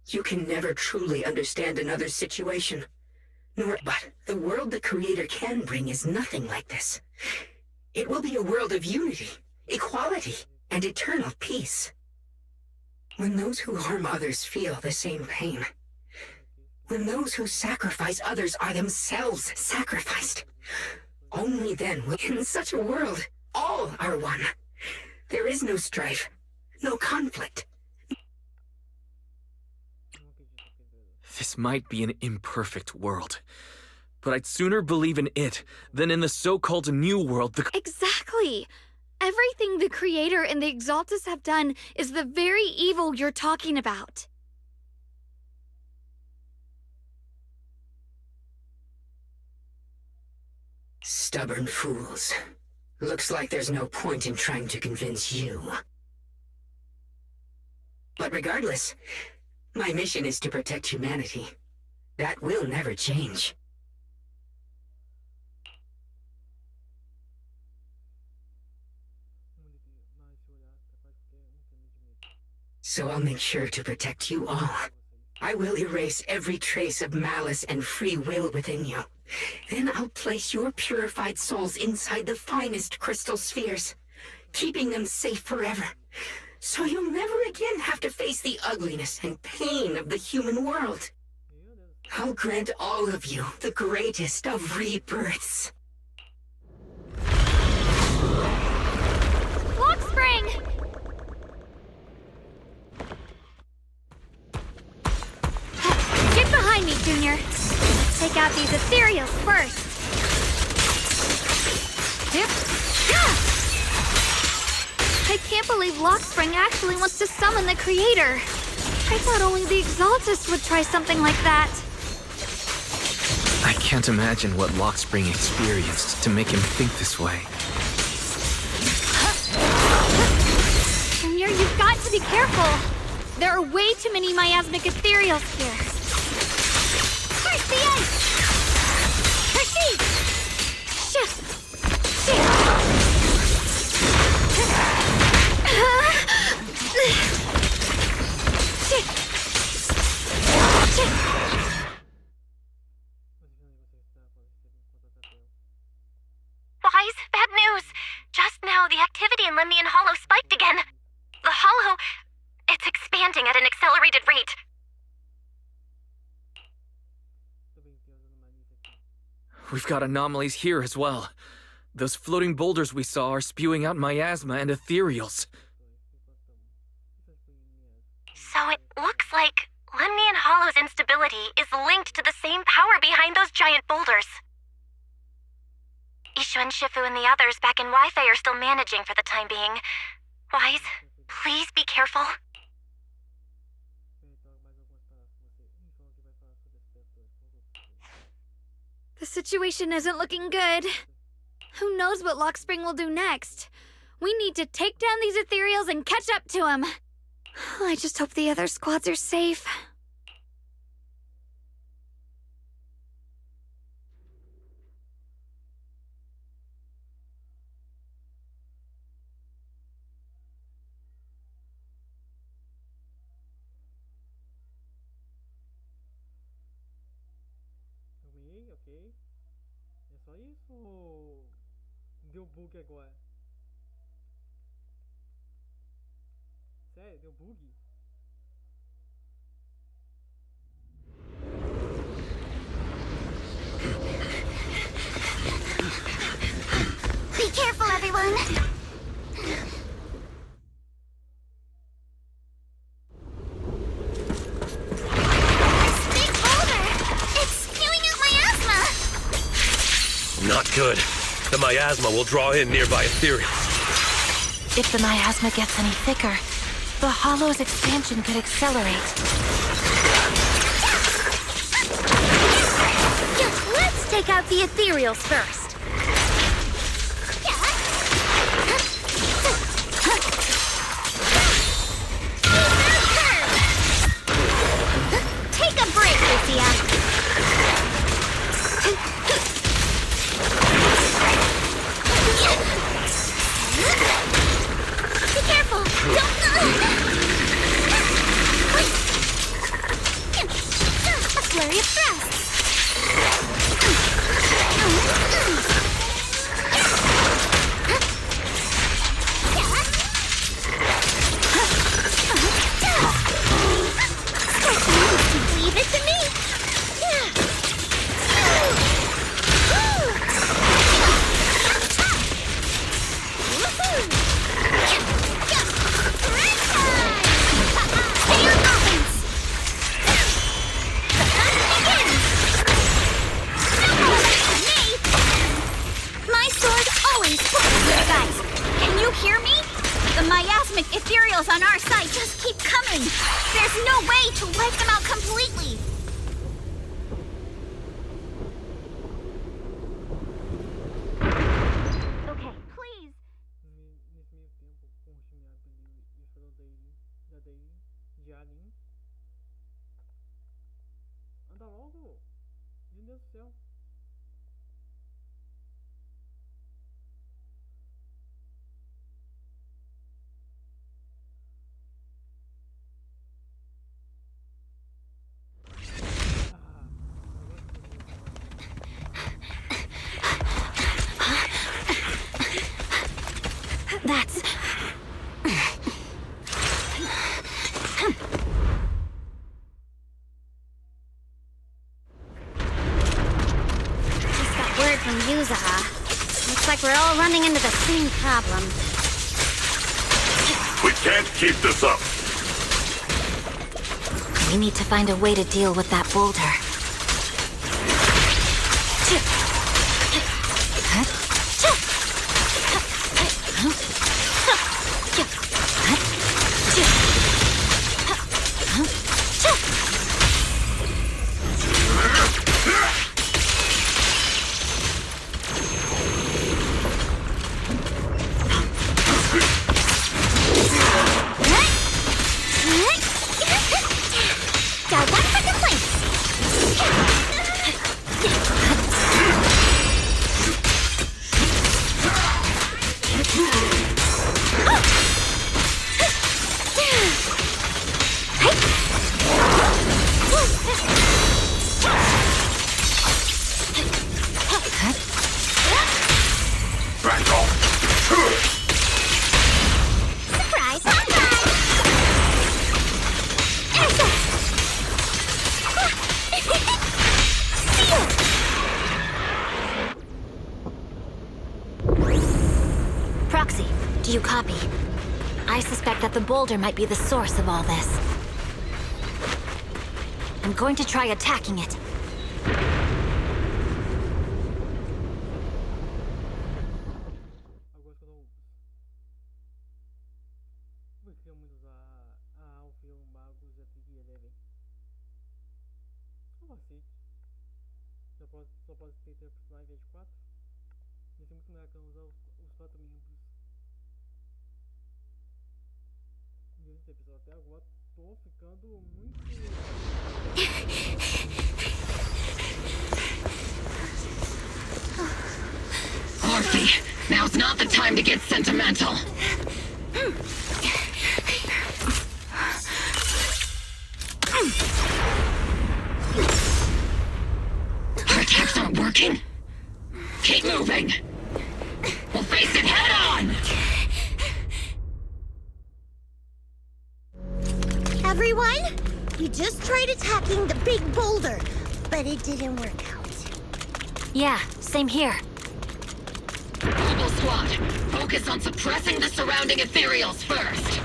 You can never truly understand another's situation. But the world the Creator can bring is nothing like this. It will be a world of unity, equality, and eternal peace. When those who harm others feel the same pain, when those who sacrifice others are themselves sacrificed, only then will, in such a world, all are one. There is no strife, no conflict. This might be an imperfect world, but I'd sooner believe in it than in the so-called new world. Exactly! Everything the Creator and the Exaltus have done is the very evil you're talking about. Stubborn fools. Looks like there's no point in trying to convince you. But regardless, my mission is to protect humanity. That will never change. So I'll make sure to protect you all. I will erase every trace of malice and free will within you. Then I'll place your purified souls inside the finest crystal spheres, keeping them safe forever. So you'll never again have to face the ugliness and pain of the human world. I'll grant all of you the greatest of rebirths. Lock spring! Get behind me, Junior. Take out these ethereals first. Yep. Yeah! I can't believe Lockspring actually wants to summon the Creator. I thought only the Exaltus would try something like that. I can't imagine what Lockspring experienced to make him think this way. Junior, you've got to be careful. There are way too many miasmic ethereals here. First the ice! Proceed! Shift! Wise, bad news. Just now, the activity in Lemnian Hollow spiked again. The Hollow, it's expanding at an accelerated rate. We've got anomalies here as well. Those floating boulders we saw are spewing out miasma and ethereals. So it looks like Lemnian Hollow's instability is linked to the same power behind those giant boulders. Ishu and Shifu and the others back in Wi-Fi are still managing for the time being. Wise, please be careful. The situation isn't looking good. Who knows what Lockspring will do next? We need to take down these ethereals and catch up to him. I just hope the other squads are safe. Ok? É só isso ou deu bug agora? Sério, deu bug? Be careful, everyone! Not good. The miasma will draw in nearby ethereals. If the miasma gets any thicker, the Hollow's expansion could accelerate. Let's take out the ethereals first. Take a break, Lucia. Be careful! A flurry of thrusts. Leave it to me. My sword always flies, you guys. Can you hear me? The miasmic ethereals on our side just keep coming. There's no way to wipe them out completely. Okay, please. Nesse meio tempo, com o time e o falou da Daily, de Alien. Anda logo! Meu Deus do céu! That's... Just got word from you, Zhao. Looks like we're all running into the same problem. We can't keep this up. We need to find a way to deal with that boulder. Got one for complaints. Back off. Surprise, surprise! Proxy, do you copy? I suspect that the boulder might be the source of all this. I'm going to try attacking it. Agora quando queremos usar a Alfio, Magos e a Tiguia devem. Como assim? Só pode ter 3 personagens em vez de 4? Ia ser muito melhor que usar os 4 membros. Nesse episódio até agora tô ficando muito... Orphe, now's not the time to get sentimental. Our attacks aren't working. Keep moving. We'll face it head on. Everyone, we just tried attacking the big boulder, but it didn't work out. Yeah, same here. Global Squad, focus on suppressing the surrounding ethereals first.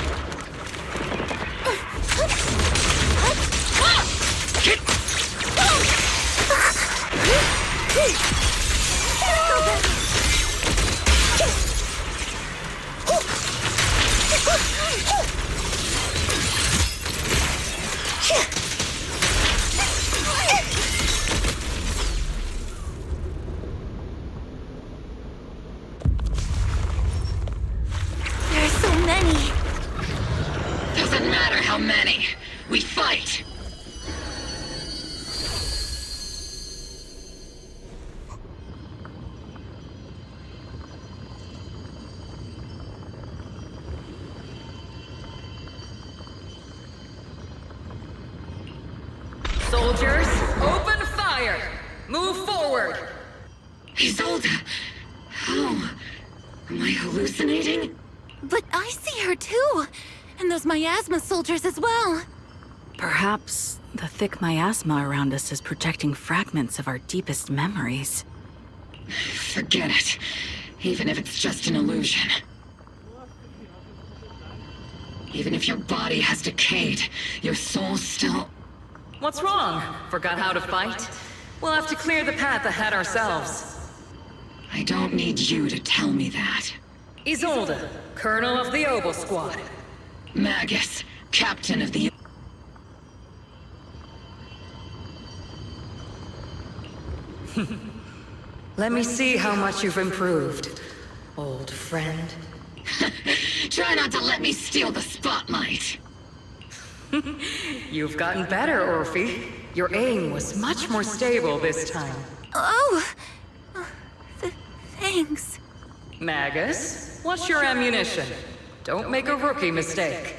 many. We fight! Soldiers, open fire! Move forward! Isolde! How? Am I hallucinating? But I see her too! And those miasma soldiers as well! Perhaps the thick miasma around us is projecting fragments of our deepest memories. Forget it. Even if it's just an illusion. Even if your body has decayed, your soul still... What's wrong? Forgot how to fight? We'll have to clear the path ahead ourselves. I don't need you to tell me that. Isolde, Colonel of the Oboe Squad. Magus, Captain of the... Let me see how much you've improved, old friend. Try not to let me steal the spotlight. You've gotten better, Orphe. Your aim was much more stable this time. Oh! Thanks. Magus, what's your ammunition? Don't make a rookie mistake.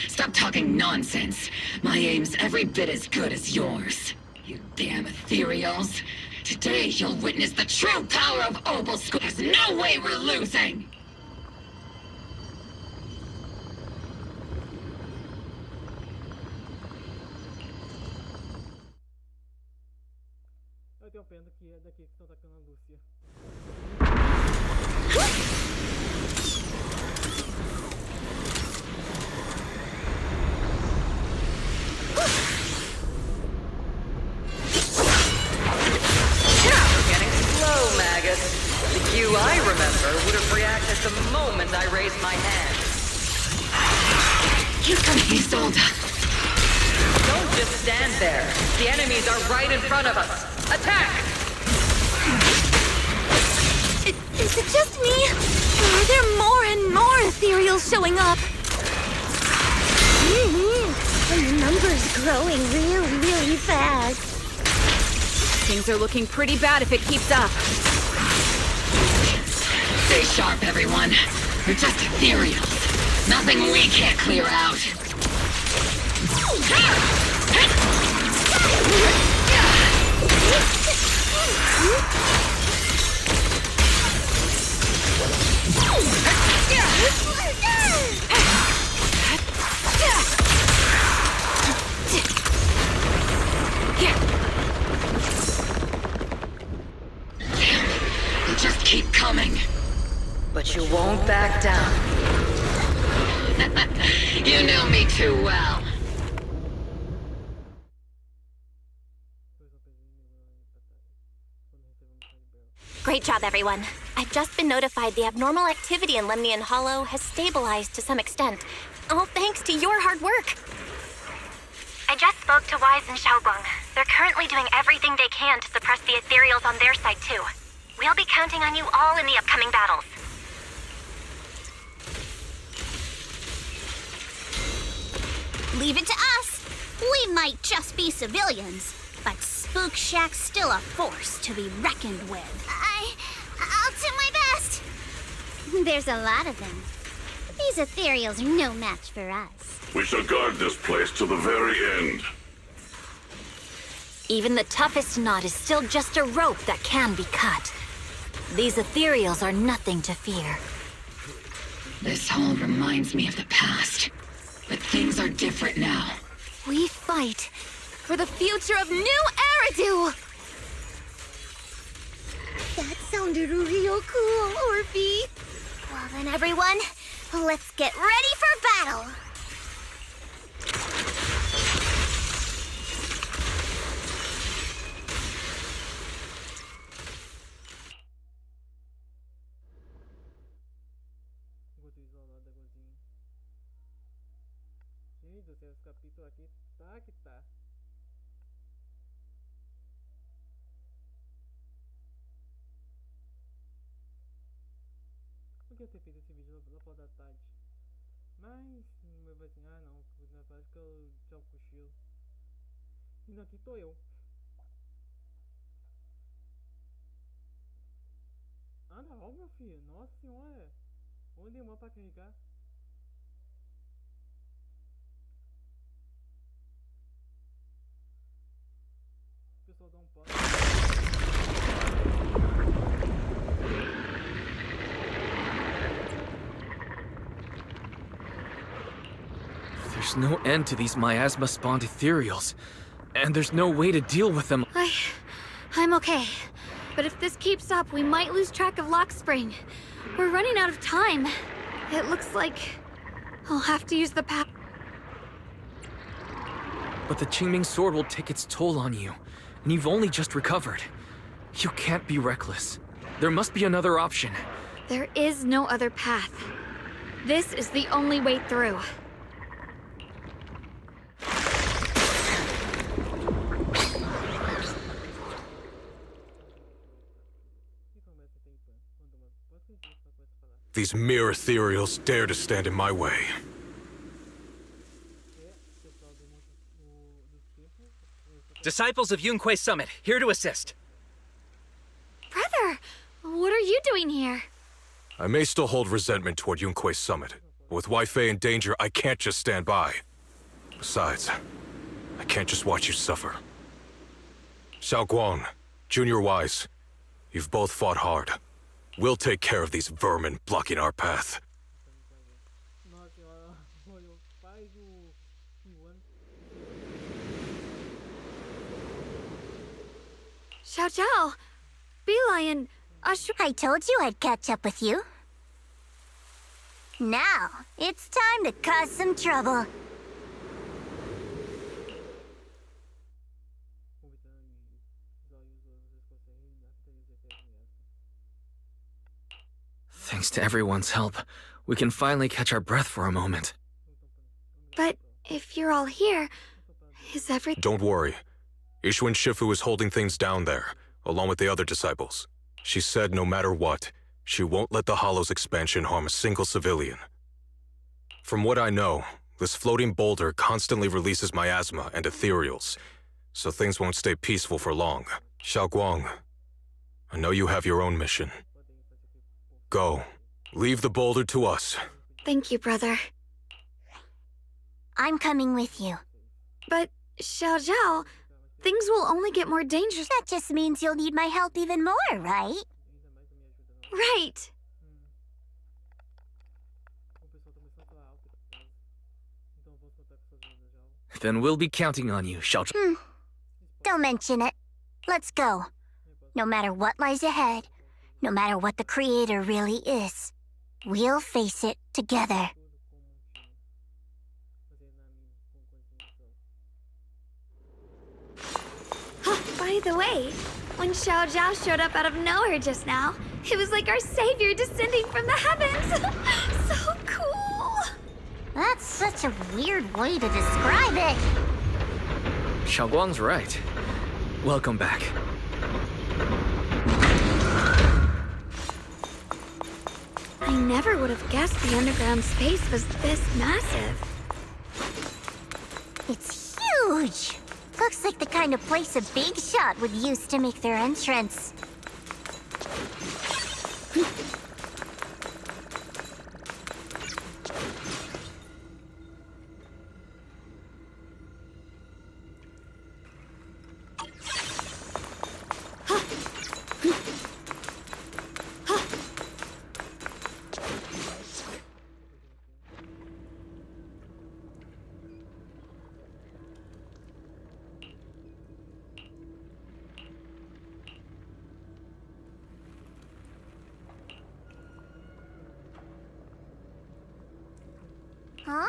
Stop talking nonsense. My aim's every bit as good as yours. You damn ethereals. Today you'll witness the true power of Oboe Squad. There's no way we're losing! Eu tenho pena que é daqui que estão atacando a Lúcia. Getting slow, Magus. The you I remember would have reacted the moment I raised my hand. Keep coming, Isolde. Don't just stand there. The enemies are right in front of us. Attack! Is it just me? Or are there more and more ethereals showing up? The number's growing really fast. Things are looking pretty bad if it keeps up. Stay sharp, everyone. We're just ethereals. Nothing we can't clear out. Damn, just keep coming. But you won't back down. You know me too well. Great job, everyone. I've just been notified the abnormal activity in Lemnian Hollow has stabilized to some extent. All thanks to your hard work. I just spoke to Wise and Xiaoguang. They're currently doing everything they can to suppress the ethereals on their side, too. We'll be counting on you all in the upcoming battles. Leave it to us. We might just be civilians, but Spook Shack's still a force to be reckoned with. I'll do my best. There's a lot of them. These ethereals are no match for us. We shall guard this place to the very end. Even the toughest knot is still just a rope that can be cut. These ethereals are nothing to fear. This hall reminds me of the past. But things are different now. We fight for the future of New Eridu! That sounded real cool, Orphe. Well then, everyone, let's get ready for battle. Gente do céu, esse capítulo aqui tá que tá. Podia ter feito esse vídeo lá da tarde. Mas vai assim, ah não, na prática eu já cochilo. E aqui tô eu. Anda logo, meu filho. Nossa senhora. Onde demora pra carregar? O pessoal dá um passo. There's no end to these miasma-spawned ethereals, and there's no way to deal with them. I'm okay. But if this keeps up, we might lose track of Lock Spring. We're running out of time. It looks like I'll have to use the path. But the Qingming sword will take its toll on you, and you've only just recovered. You can't be reckless. There must be another option. There is no other path. This is the only way through. These mere ethereals dare to stand in my way. Disciples of Yunkui Summit, here to assist. Brother, what are you doing here? I may still hold resentment toward Yunkui Summit, but with Yanfei in danger, I can't just stand by. Besides, I can't just watch you suffer. Zhao, Junior Wise, you've both fought hard. We'll take care of these vermin blocking our path. Zhao, Beelion, I told you I'd catch up with you. Now, it's time to cause some trouble. Thanks to everyone's help, we can finally catch our breath for a moment. But if you're all here, is everything— Don't worry. Ishuan Shifu is holding things down there, along with the other disciples. She said no matter what, she won't let the Hollow's expansion harm a single civilian. From what I know, this floating boulder constantly releases miasma and ethereals, so things won't stay peaceful for long. Zhao, I know you have your own mission. Go. Leave the boulder to us. Thank you, brother. I'm coming with you. But, Zhao, things will only get more dangerous. That just means you'll need my help even more, right? Right. Then we'll be counting on you, Zhao. Don't mention it. Let's go. No matter what lies ahead, no matter what the Creator really is, we'll face it together. By the way, when Zhao showed up out of nowhere just now, it was like our savior descending from the heavens. So cool. That's such a weird way to describe it. Xiaoguang's right. Welcome back. I never would have guessed the underground space was this massive. It's huge. Looks like the kind of place a big shot would use to make their entrance. Huh?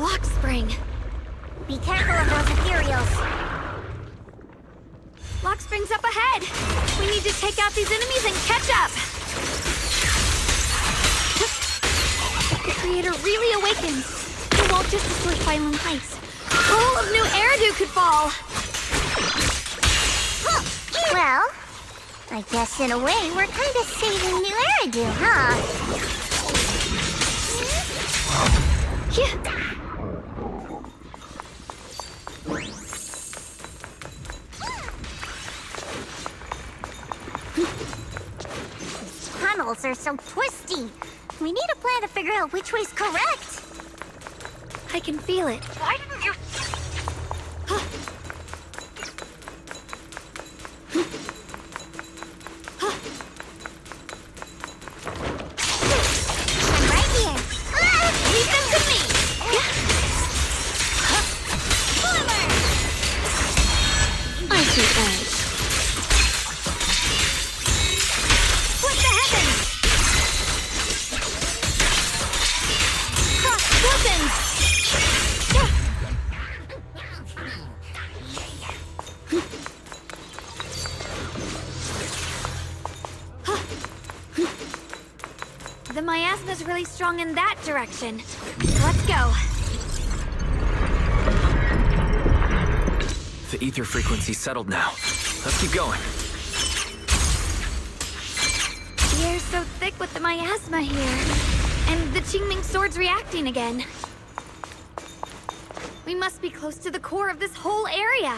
lock spring. Be careful of those ethereals. Lock spring's up ahead. We need to take out these enemies and catch up. The creator really awakens. It won't just destroy Violent Heights. All of New Eridu could fall. Well, I guess in a way we're kind of saving New Eridu, huh? Yeah. Tunnels are so twisty. We need a plan to figure out which way's correct. I can feel it. Why didn't you... I'm right here. Leave them to me. I see edge. Split the heavens. Cross weapons. The miasma's really strong in that direction. Let's go. The ether frequency's settled now. Let's keep going. The air's so thick with the miasma here. And the Qingming sword's reacting again. We must be close to the core of this whole area.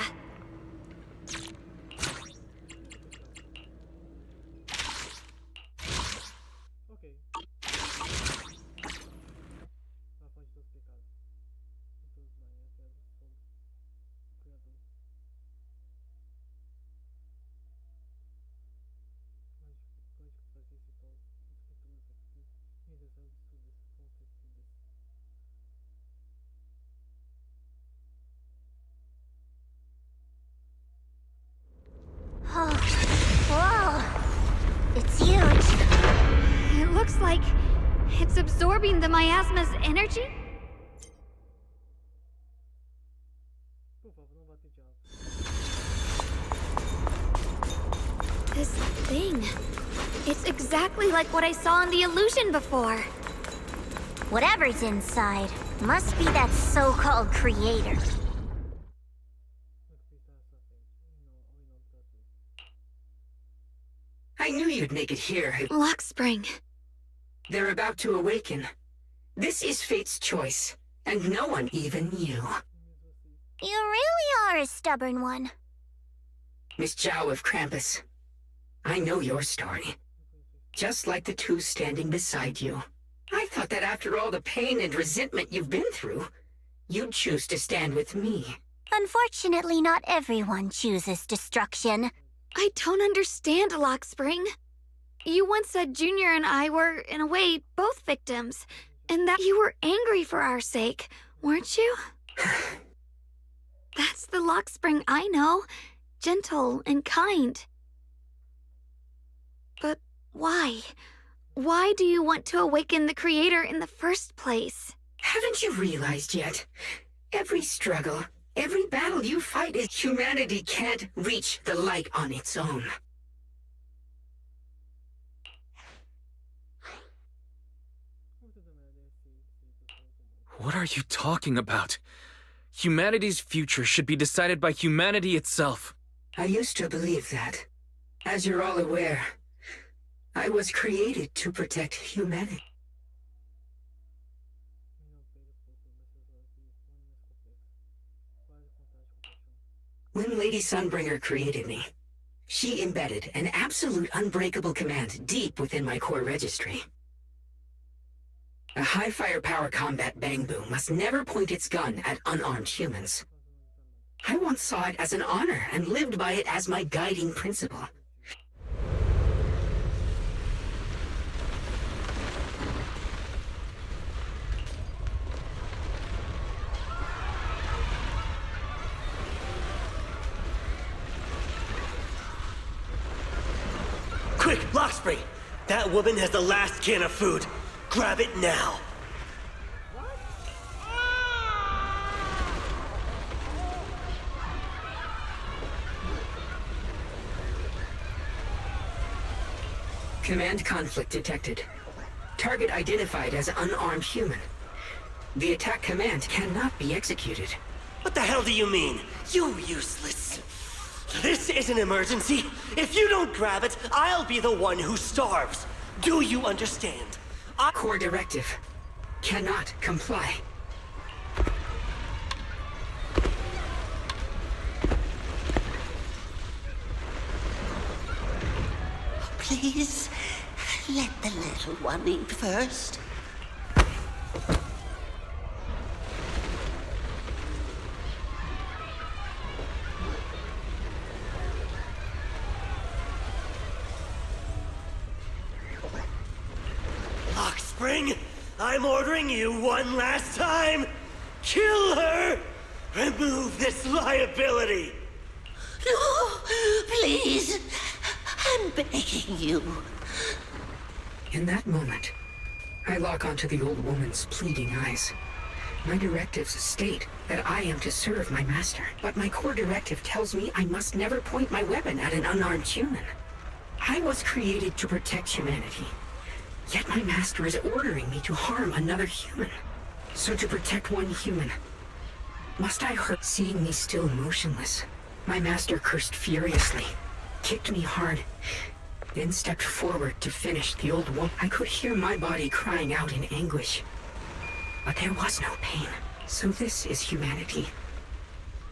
Whoa! It's huge. It looks like it's absorbing the miasma's energy? This thing. It's exactly like what I saw in the illusion before. Whatever's inside must be that so-called creator. I knew you'd make it here. Lock spring. They're about to awaken. This is fate's choice, and no one even you. You really are a stubborn one. Miss Zhao of Krampus, I know your story. Just like the two standing beside you. I thought that after all the pain and resentment you've been through, you'd choose to stand with me. Unfortunately, not everyone chooses destruction. I don't understand, Lock Spring. You once said Junior and I were, in a way, both victims, and that you were angry for our sake, weren't you? That's the Lock Spring I know. Gentle and kind. But why? Why do you want to awaken the Creator in the first place? Haven't you realized yet? Every struggle, every battle you fight is humanity can't reach the light on its own. What are you talking about? Humanity's future should be decided by humanity itself. I used to believe that. As you're all aware, I was created to protect humanity. When Lady Sunbringer created me, she embedded an absolute unbreakable command deep within my core registry. A high firepower combat bang boom must never point its gun at unarmed humans. I once saw it as an honor and lived by it as my guiding principle. Quick, Lockspring! That woman has the last can of food. Grab it now. Command conflict detected. Target identified as unarmed human. The attack command cannot be executed. What the hell do you mean? You useless. This is an emergency. If you don't grab it, I'll be the one who starves. Do you understand? Core directive. Cannot comply. Please, let the little one eat first. Spring, I'm ordering you one last time. Kill her! Remove this liability! No, please. I'm begging you. In that moment, I lock onto the old woman's pleading eyes. My directives state that I am to serve my master, but my core directive tells me I must never point my weapon at an unarmed human. I was created to protect humanity. Yet my master is ordering me to harm another human. So to protect one human, must I hurt? Seeing me still motionless, my master cursed furiously, kicked me hard, then stepped forward to finish the old woman. I could hear my body crying out in anguish, but there was no pain. So this is humanity.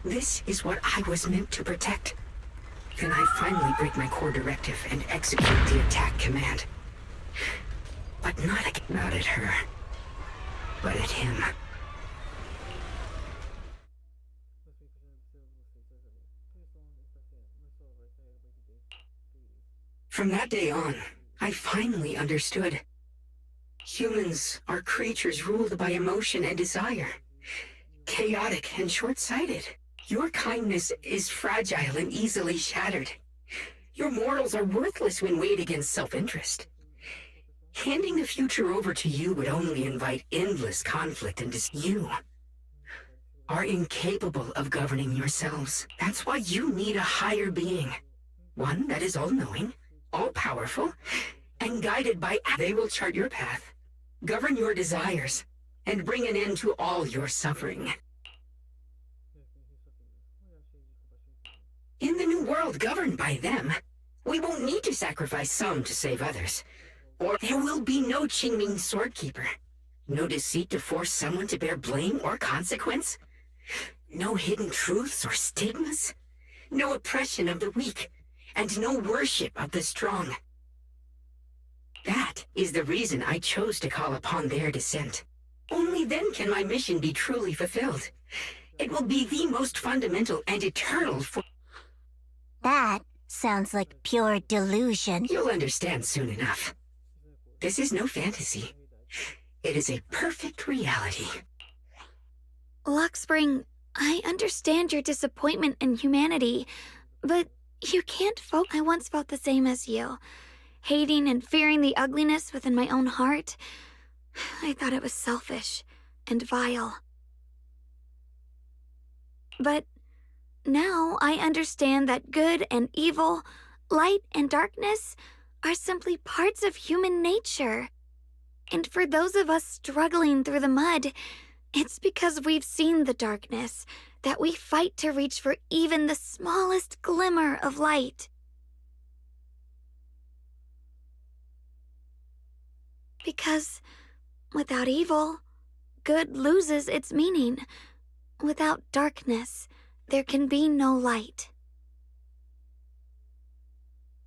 This is what I was meant to protect. Then I finally break my core directive and execute the attack command. But not at her, but at him. From that day on, I finally understood. Humans are creatures ruled by emotion and desire. Chaotic and short-sighted. Your kindness is fragile and easily shattered. Your morals are worthless when weighed against self-interest. Handing the future over to you would only invite endless conflict and you are incapable of governing yourselves. That's why you need a higher being. One that is all-knowing, all-powerful, and guided by... They will chart your path, govern your desires, and bring an end to all your suffering. In the new world governed by them, we won't need to sacrifice some to save others. Or there will be no Qingming Swordkeeper. No deceit to force someone to bear blame or consequence. No hidden truths or stigmas. No oppression of the weak. And no worship of the strong. That is the reason I chose to call upon their descent. Only then can my mission be truly fulfilled. It will be the most fundamental and eternal for... That sounds like pure delusion. You'll understand soon enough. This is no fantasy. It is a perfect reality. Luxspring, I understand your disappointment in humanity, but you can't I once felt the same as you. Hating and fearing the ugliness within my own heart. I thought it was selfish and vile. But now I understand that good and evil, light and darkness are simply parts of human nature. And for those of us struggling through the mud, it's because we've seen the darkness that we fight to reach for even the smallest glimmer of light. Because without evil, good loses its meaning. Without darkness, there can be no light.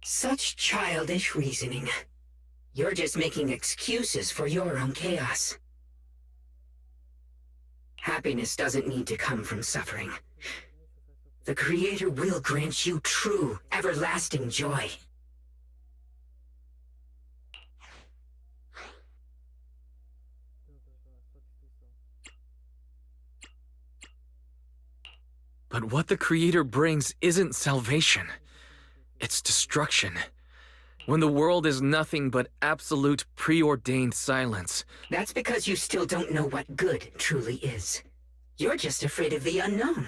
Such childish reasoning. You're just making excuses for your own chaos. Happiness doesn't need to come from suffering. The Creator will grant you true, everlasting joy. But what the Creator brings isn't salvation. It's destruction. When the world is nothing but absolute preordained silence. That's because you still don't know what good truly is. You're just afraid of the unknown.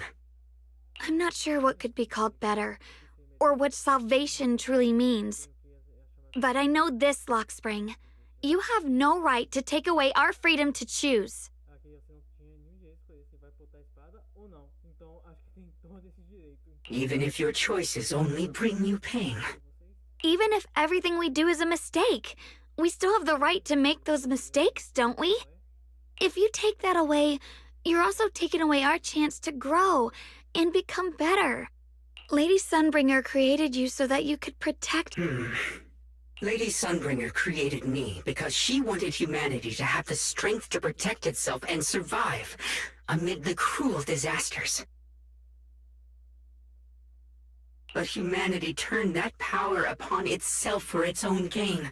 I'm not sure what could be called better, or what salvation truly means. But I know this, Lockspring. You have no right to take away our freedom to choose. Even if your choices only bring you pain. Even if everything we do is a mistake, we still have the right to make those mistakes, don't we? If you take that away, you're also taking away our chance to grow and become better. Lady Sunbringer created you so that you could protect... Lady Sunbringer created me because she wanted humanity to have the strength to protect itself and survive amid the cruel disasters. But humanity turned that power upon itself for its own gain.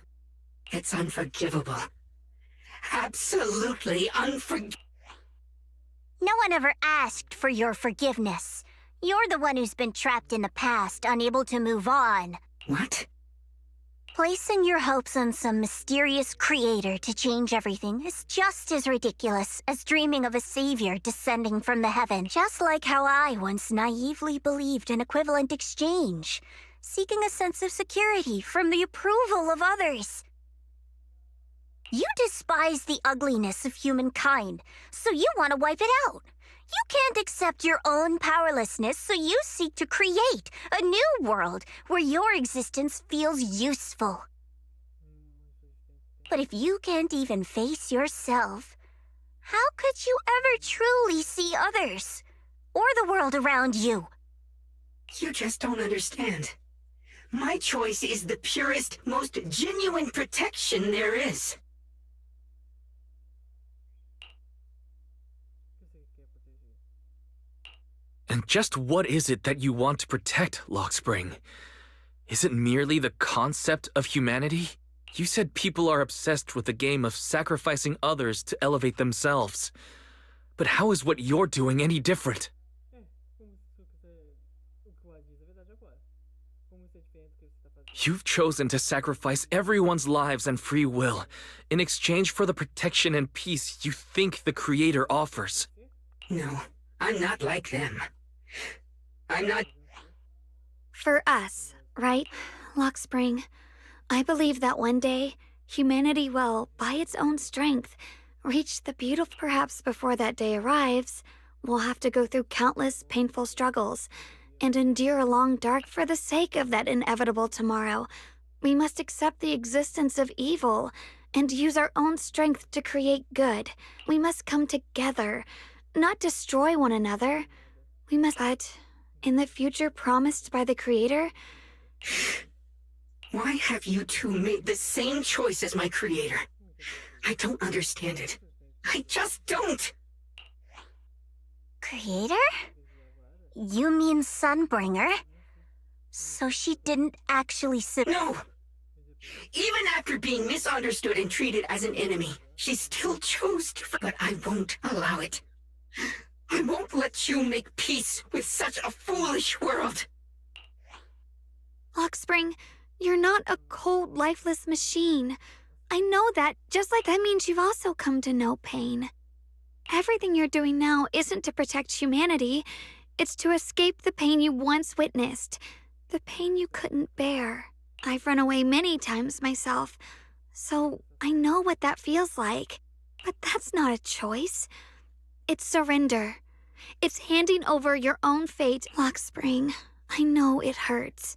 It's unforgivable. Absolutely unforgivable. No one ever asked for your forgiveness. You're the one who's been trapped in the past, unable to move on. What? Placing your hopes on some mysterious creator to change everything is just as ridiculous as dreaming of a savior descending from the heaven. Just like how I once naively believed in equivalent exchange, seeking a sense of security from the approval of others. You despise the ugliness of humankind, so you want to wipe it out. You can't accept your own powerlessness, so you seek to create a new world where your existence feels useful. But if you can't even face yourself, how could you ever truly see others, or the world around you? You just don't understand. My choice is the purest, most genuine protection there is. And just what is it that you want to protect, Lockspring? Is it merely the concept of humanity? You said people are obsessed with the game of sacrificing others to elevate themselves. But how is what you're doing any different? You've chosen to sacrifice everyone's lives and free will in exchange for the protection and peace you think the Creator offers. No, I'm not like them. I'm not... For us, right, Lockspring? I believe that one day, humanity will, by its own strength, reach the beautiful. Perhaps before that day arrives, we'll have to go through countless painful struggles and endure a long dark for the sake of that inevitable tomorrow. We must accept the existence of evil and use our own strength to create good. We must come together, not destroy one another. We must, but in the future promised by the Creator... Why have you two made the same choice as my Creator? I don't understand it. I just don't! Creator? You mean Sunbringer? So she didn't actually No! Even after being misunderstood and treated as an enemy, she still chose to... But I won't allow it. I won't let you make peace with such a foolish world. Lockspring, you're not a cold, lifeless machine. I know that, just like that means you've also come to know pain. Everything you're doing now isn't to protect humanity. It's to escape the pain you once witnessed. The pain you couldn't bear. I've run away many times myself, so I know what that feels like. But that's not a choice. It's surrender. It's handing over your own fate. Lockspring, I know it hurts.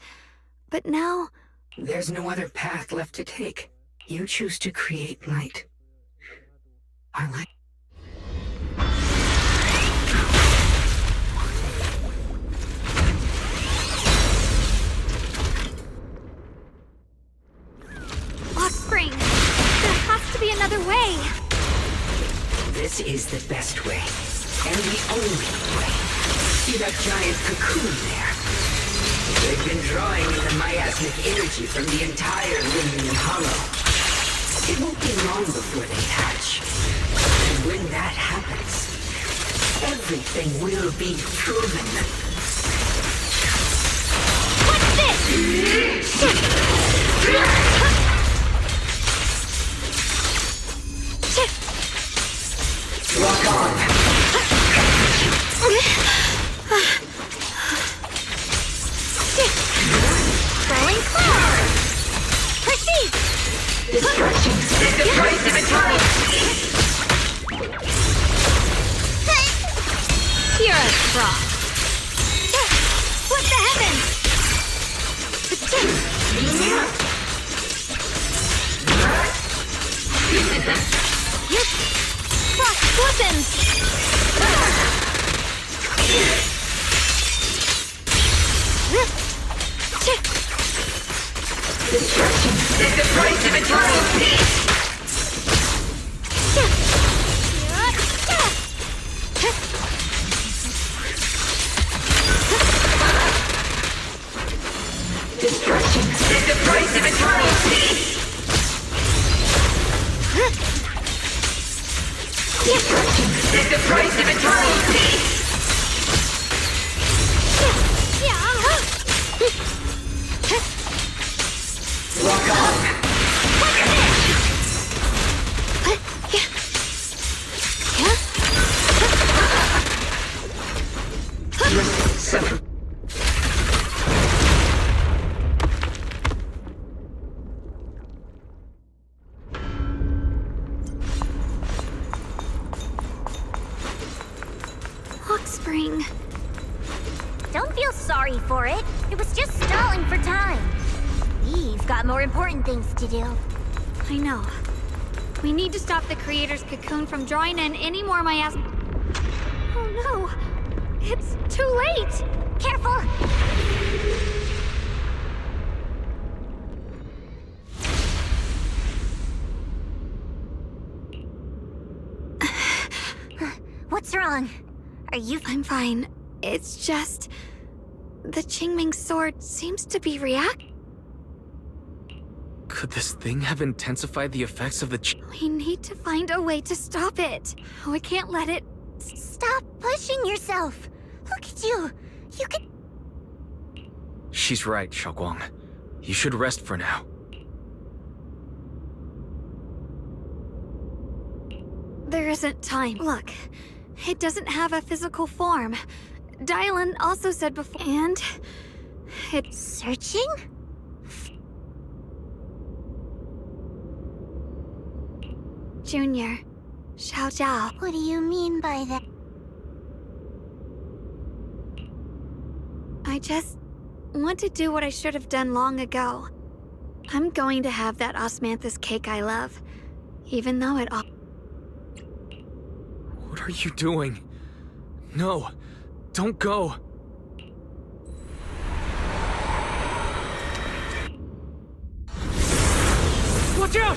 But now... There's no other path left to take. You choose to create light. I like... Lockspring, there has to be another way. This is the best way, and the only way. See that giant cocoon there? They've been drawing in the miasmic energy from the entire Limnian Hollow. It won't be long before they hatch. And when that happens, everything will be proven. What's this? Rock on! Rolling cloud! Proceed! Destruction is the price of eternal peace. You're a frog. Split the heavens! Yep. Cross weapons! Destruction is the price of eternal peace. Destruction is the price of eternal peace. Destruction is the price of eternal peace. Walk on. Spring. Don't feel sorry for it. It was just stalling for time. We've got more important things to do. I know. We need to stop the creator's cocoon from drawing in any more miasma. Oh no! It's too late! Careful! What's wrong? Are you... I'm fine. It's just... the Qingming sword seems to be Could this thing have intensified the effects of the We need to find a way to stop it. We can't let it... Stop pushing yourself! Look at you! You can... She's right, Xiaoguang. You should rest for now. There isn't time. Look, it doesn't have a physical form. Dylan also said before... And... it's... Searching? Junior. Zhao. What do you mean by that? I just want to do what I should have done long ago. I'm going to have that osmanthus cake I love, even though it all... What are you doing? No, don't go. Watch out!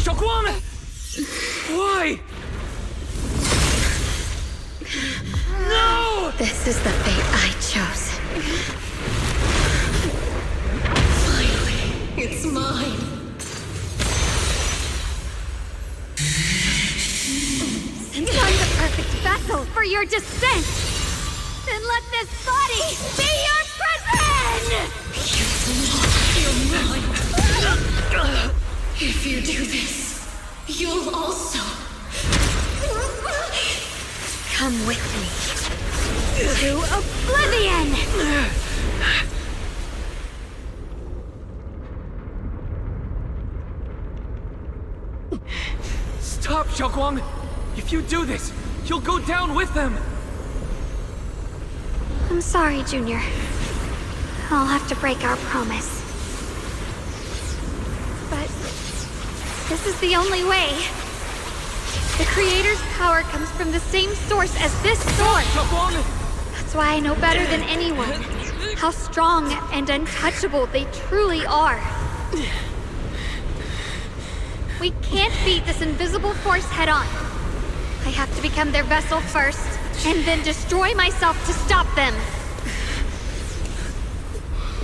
Xiaoguang! Why? No! This is the fate I chose. Finally, it's mine. Since I'm the perfect vessel for your descent, then let this body be your prison! You're mine. If you do this, you'll also... Come with me. To oblivion! Stop, Xiaoguang! If you do this, you'll go down with them! I'm sorry, Junior. I'll have to break our promise. But this is the only way. The Creator's power comes from the same source as this sword. That's why I know better than anyone how strong and untouchable they truly are. We can't beat this invisible force head-on. I have to become their vessel first, and then destroy myself to stop them.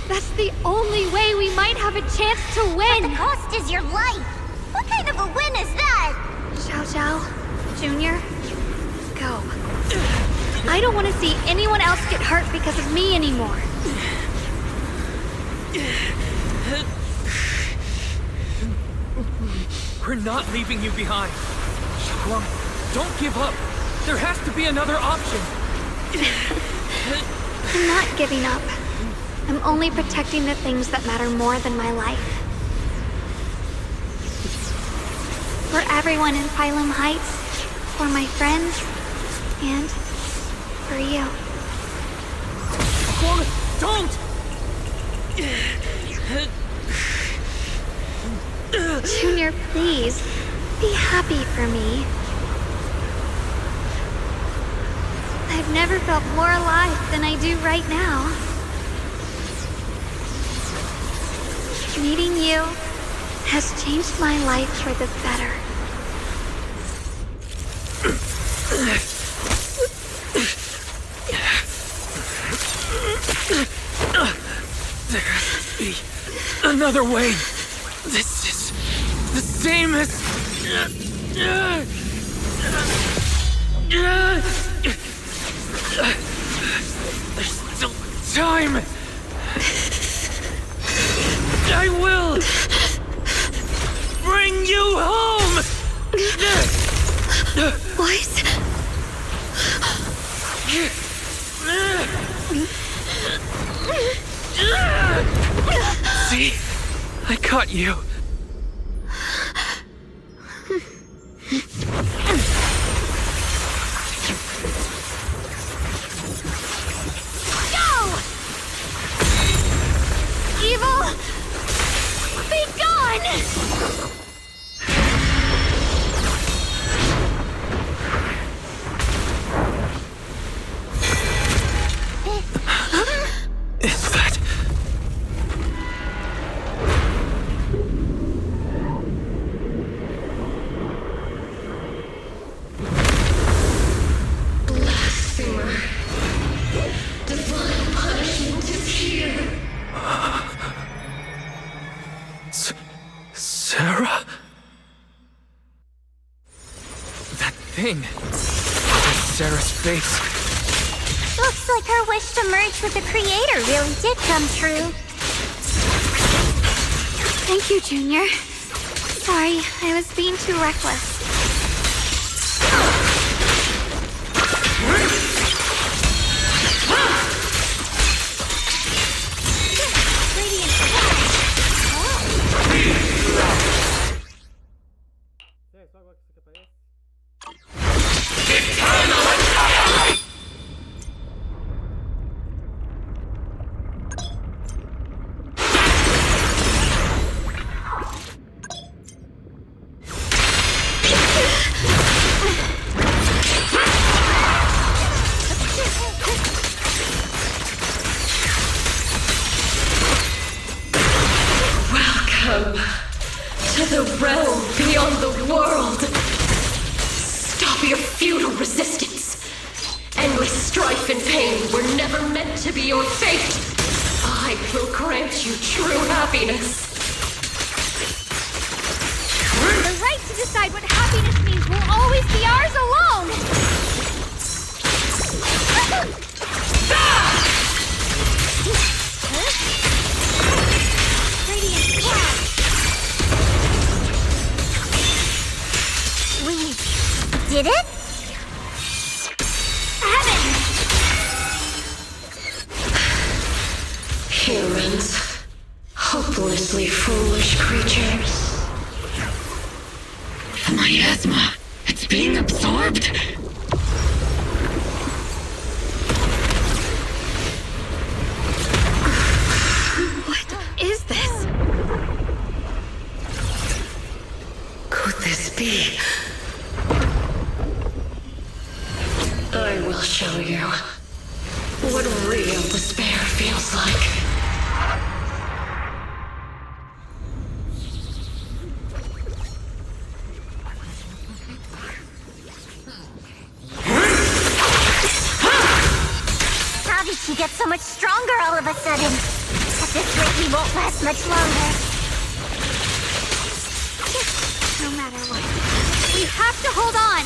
That's the only way we might have a chance to win! But the cost is your life! What kind of a win is that? Zhao, Junior, go. I don't want to see anyone else get hurt because of me anymore. We're not leaving you behind. Xiaoguang, don't give up. There has to be another option. I'm not giving up. I'm only protecting the things that matter more than my life. For everyone in Phylum Heights, for my friends, and for you. Don't! Junior, please, be happy for me. I've never felt more alive than I do right now. Meeting you has changed my life for the better. There has to be another way. This is the same as... There's still time. I will bring you home. Boys? See? I caught you. Go! Evil! Be gone! Is that... Blasphemer. Divine punishment is here. Sarah? That thing. That's Sarah's face. Looks like her wish to merge with the Creator really did come true. Thank you, Junior. Sorry, I was being too reckless. Welcome to the realm beyond the world. Stop your futile resistance. Endless strife and pain were never meant to be your fate. I will grant you true happiness. The right to decide what happiness means will always be ours alone! Radiant cloud! We did it? Heaven! Humans. Hopelessly foolish creatures. The miasma! It's being absorbed! What is this? Could this be? I will show you what real despair feels like. How did she get so much stronger all of a sudden? At this rate, we won't last much longer. No matter what, we have to hold on!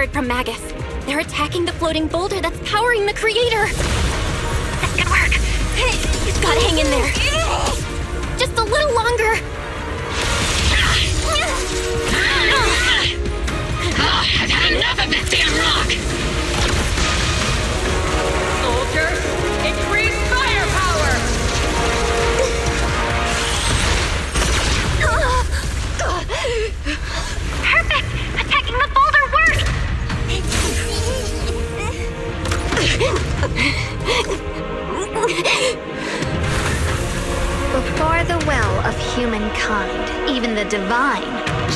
heard from Magus. They're attacking the floating boulder that's powering the creator. That's good work. You've got to hang in there. Just a little longer. I've had enough of this damn rock! Soldiers, increase firepower! Perfect! Attacking the boulder worked! Before the will of humankind, even the divine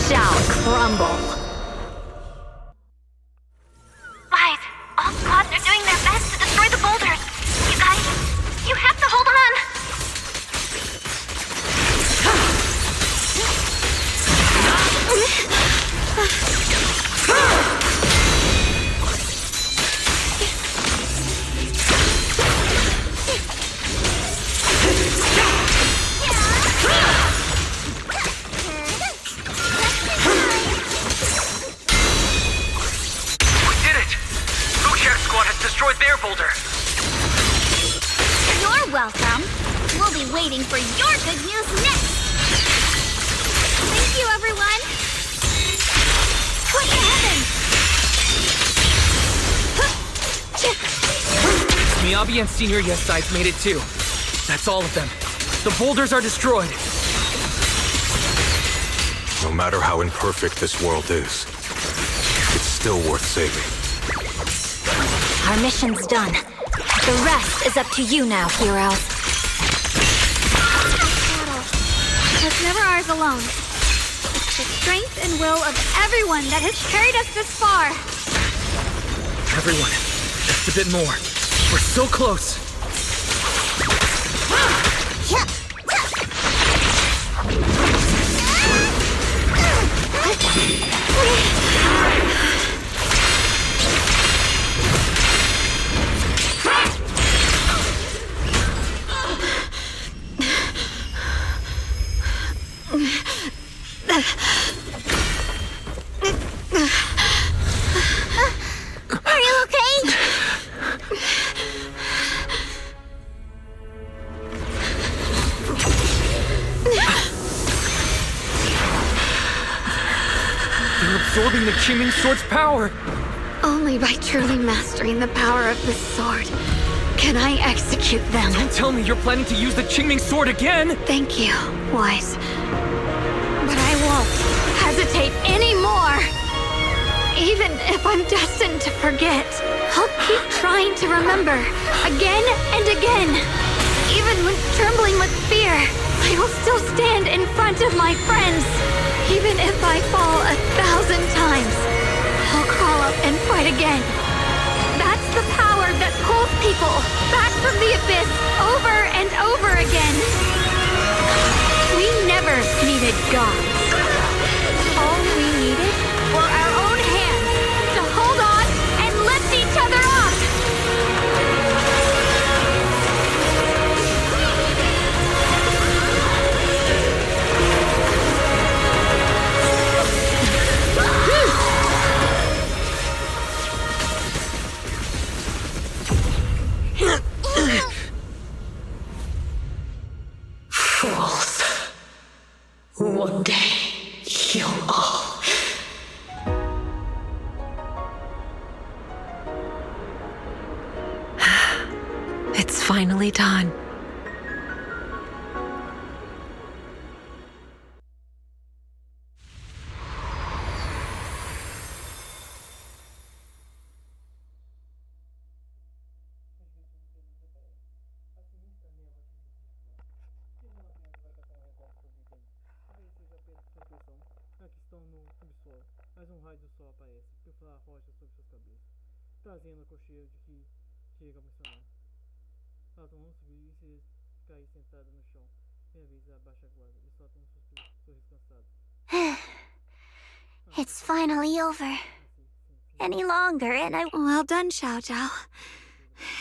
shall crumble. Wise, all squads are doing their best to destroy the boulders. You guys, you have to hold on. Destroyed their boulder. You're welcome. We'll be waiting for your good news next. Thank you, everyone. What happened? Miyabi and Senior Yes Sides made it too. That's all of them. The boulders are destroyed. No matter how imperfect this world is, it's still worth saving. Our mission's done. The rest is up to you now, heroes. Was never ours alone. It's the strength and will of everyone that has carried us this far. Everyone, just a bit more. We're so close. Are you okay? They're absorbing the Qingming Sword's power. Only by truly mastering the power of the sword can I execute them. Don't tell me you're planning to use the Qingming Sword again! Thank you, Wise. But I won't hesitate anymore. Even if I'm destined to forget, I'll keep trying to remember, again and again. Even when trembling with fear, I will still stand in front of my friends. Even if I fall 1,000 times, I'll crawl up and fight again. That's the power that pulls people back from the abyss over and over again. We never needed gods. All we needed were our own hands to hold on and lift each other up. Fools. One day, you'll all... It's finally done. Mas um raio do sol aparece, perfura a rocha sobre suas cabeças, trazendo o cocheiro de que chega a mencionar. Elas vão subir e se cair sentada no chão. Minha vez abaixa a guarda e solta um sorriso cansado. It's finally over. Any longer, and I... Well done, Zhao.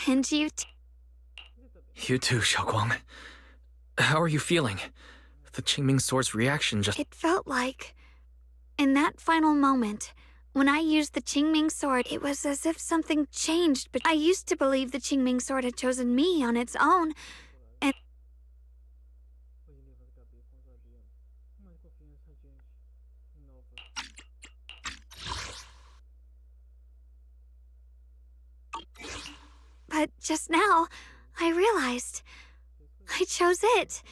And you You too, Xiaoguang. How are you feeling? The Qingming Sword's reaction just... It felt like, in that final moment, When I used the Qingming sword, it was as if something changed, but I used to believe the Qingming sword had chosen me on its own, and... But just now, I realized I chose it.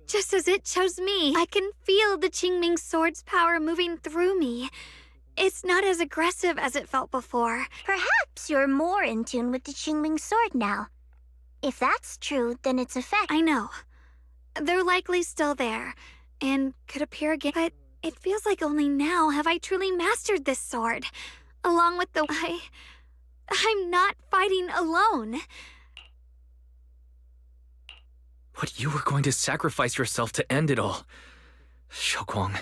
Just as it chose me. I can feel the Qingming sword's power moving through me. It's not as aggressive as it felt before. Perhaps you're more in tune with the Qingming sword now. If that's true, then its effect... I know. They're likely still there, and could appear again, but it feels like only now have I truly mastered this sword. Along with the... I'm not fighting alone. But you were going to sacrifice yourself to end it all. Xiaoguang.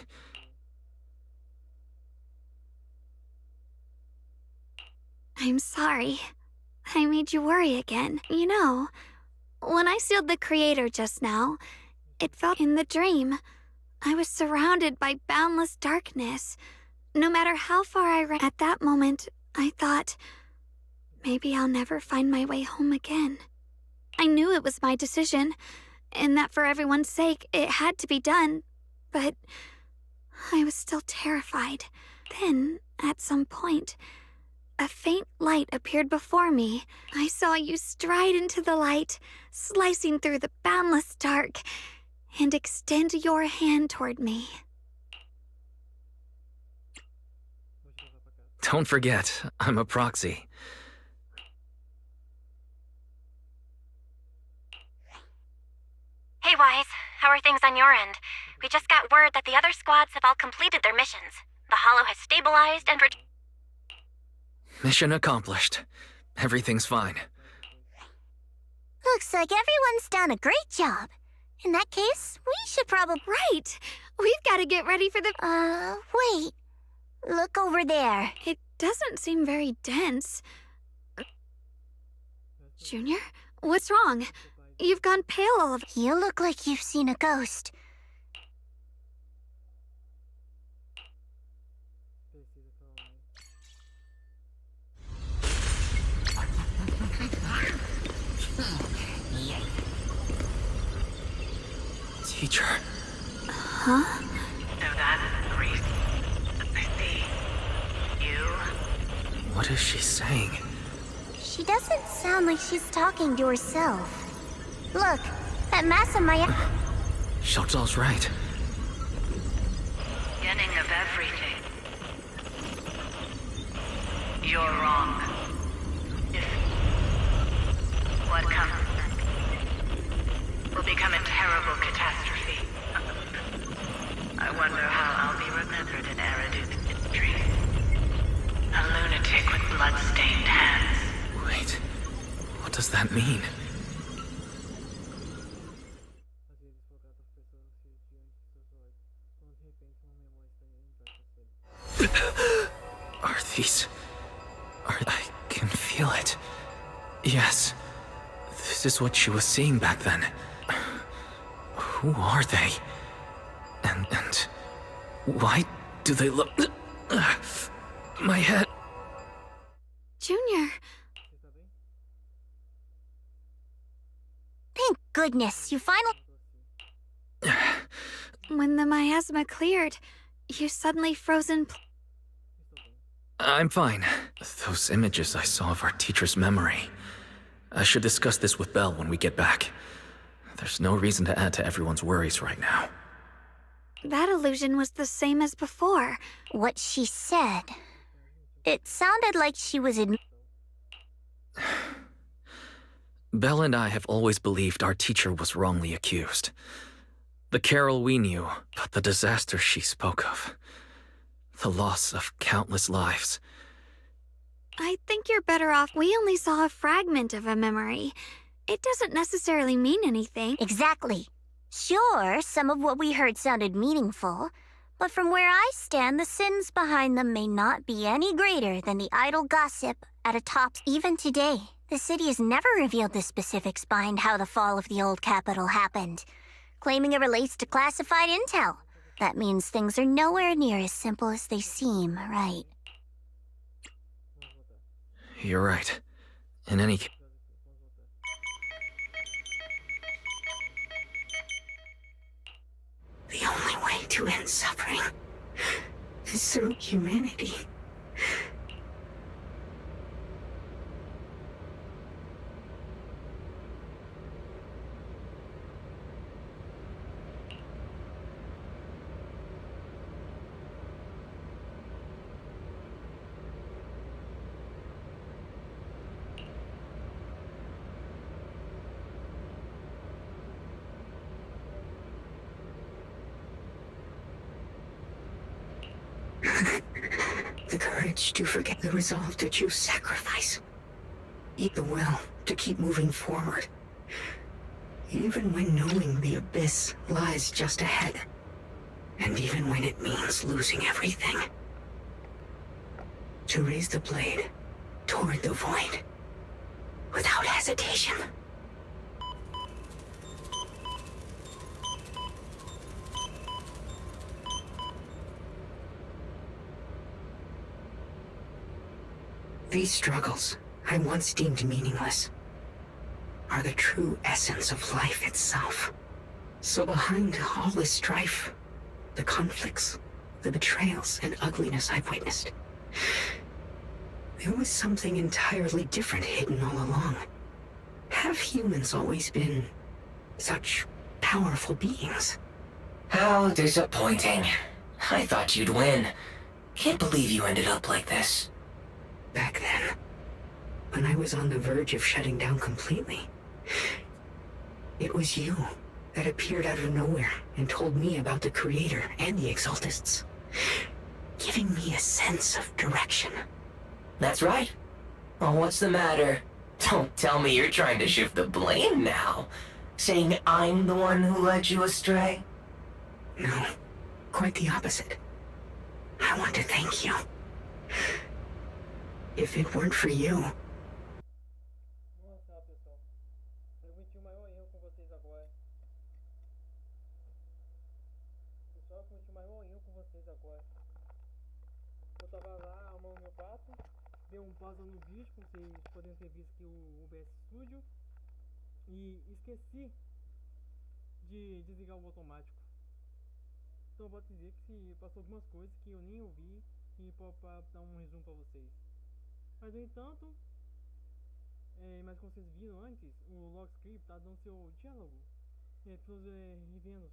I'm sorry. I made you worry again. You know, when I sealed the Creator just now, it felt in the dream. I was surrounded by boundless darkness. No matter how far I ran, at that moment, I thought, maybe I'll never find my way home again. I knew it was my decision, and that for everyone's sake, it had to be done, but I was still terrified. Then, at some point, a faint light appeared before me. I saw you stride into the light, slicing through the boundless dark, and extend your hand toward me. Don't forget, I'm a proxy. Hey, Wise. How are things on your end? We just got word that the other squads have all completed their missions. The Hollow has stabilized and Mission accomplished. Everything's fine. Looks like everyone's done a great job. In that case, we should probably... Right! We've got to get ready for the... wait. Look over there. It doesn't seem very dense. Junior? What's wrong? You've gone pale all of... You look like you've seen a ghost. Teacher. Huh? So that's the reason. I see. You? What is she saying? She doesn't sound like she's talking to herself. Look, that mass of my... Xiao Zhao's right. Beginning of everything. You're wrong. If what comes will become a terrible catastrophe. I wonder how I'll be remembered in Eridu's history. A lunatic with blood-stained hands. Wait, what does that mean? Are these... I can feel it. Yes. This is what she was seeing back then. Who are they? And why do they look... My head... Junior. Thank goodness, you finally... When the miasma cleared, you suddenly froze in... I'm fine. Those images I saw of our teacher's memory. I should discuss this with Belle when we get back. There's no reason to add to everyone's worries right now. That illusion was the same as before. What she said... It sounded like she was Belle and I have always believed our teacher was wrongly accused. The Carol we knew, but the disaster she spoke of. The loss of countless lives. I think you're better off. We only saw a fragment of a memory. It doesn't necessarily mean anything. Exactly. Sure, some of what we heard sounded meaningful, but from where I stand, the sins behind them may not be any greater than the idle gossip at a top. Even today, the city has never revealed the specifics behind how the fall of the old capital happened, claiming it relates to classified intel. That means things are nowhere near as simple as they seem, right? You're right. In any case... The only way to end suffering is through humanity. The courage to forget, the resolve to choose sacrifice. The will to keep moving forward. Even when knowing the abyss lies just ahead. And even when it means losing everything. To raise the blade toward the void. Without hesitation. These struggles, I once deemed meaningless, are the true essence of life itself. So behind all this strife, the conflicts, the betrayals and ugliness I've witnessed, there was something entirely different hidden all along. Have humans always been such powerful beings? How disappointing. I thought you'd win. Can't believe you ended up like this. Back then, when I was on the verge of shutting down completely, it was you that appeared out of nowhere and told me about the Creator and the Exaltists, giving me a sense of direction. That's right. Oh, what's the matter? Don't tell me you're trying to shift the blame now, saying I'm the one who led you astray. No, quite the opposite. I want to thank you. If it weren't for you... Nossa, pessoal. Eu cometi o maior erro com vocês agora. Pessoal, eu cometi o maior erro com vocês agora. Eu tava lá arrumando meu prato, dei pausa no vídeo, como vocês podem ter visto aqui o OBS Studio, e esqueci de desligar o automático. Então eu vou dizer que passou algumas coisas que eu nem ouvi e para dar um resumo para vocês. Mas no entanto, mas como vocês viram antes, o log script tá dando seu diálogo, pessoas revendo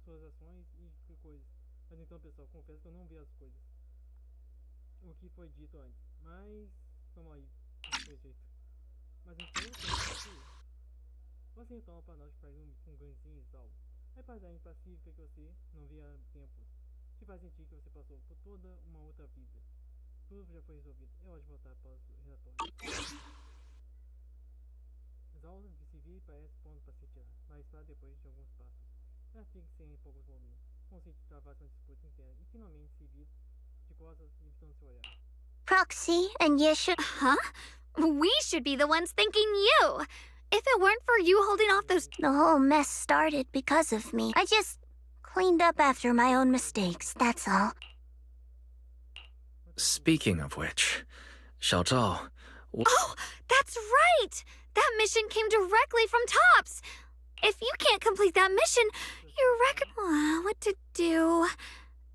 suas ações e coisas. Mas então, pessoal, confesso que eu não vi as coisas, o que foi dito antes. Mas vamos aí, não foi jeito. Mas então, você então para nós faz um ganzinho e tal. É paisagem pacífica que você não via há tempos. Te faz sentir que você passou por toda uma outra vida. Tudo já foi resolvido. É hora de voltar para os relatórios. Zhao que se vira e parece ponto para se tirar, mas para depois de alguns passos. Já fica sem poucos volumes. Consente travasse uma disputa inteira e finalmente se vira de costas evitando seu olhar. Proxy, and you should... Huh? We should be the ones thanking you! If it weren't for you holding off those... The whole mess started because of me. I just cleaned up after my own mistakes, that's all. Speaking of which, Zhao... Oh, that's right! That mission came directly from Tops! If you can't complete that mission, your record... what to do?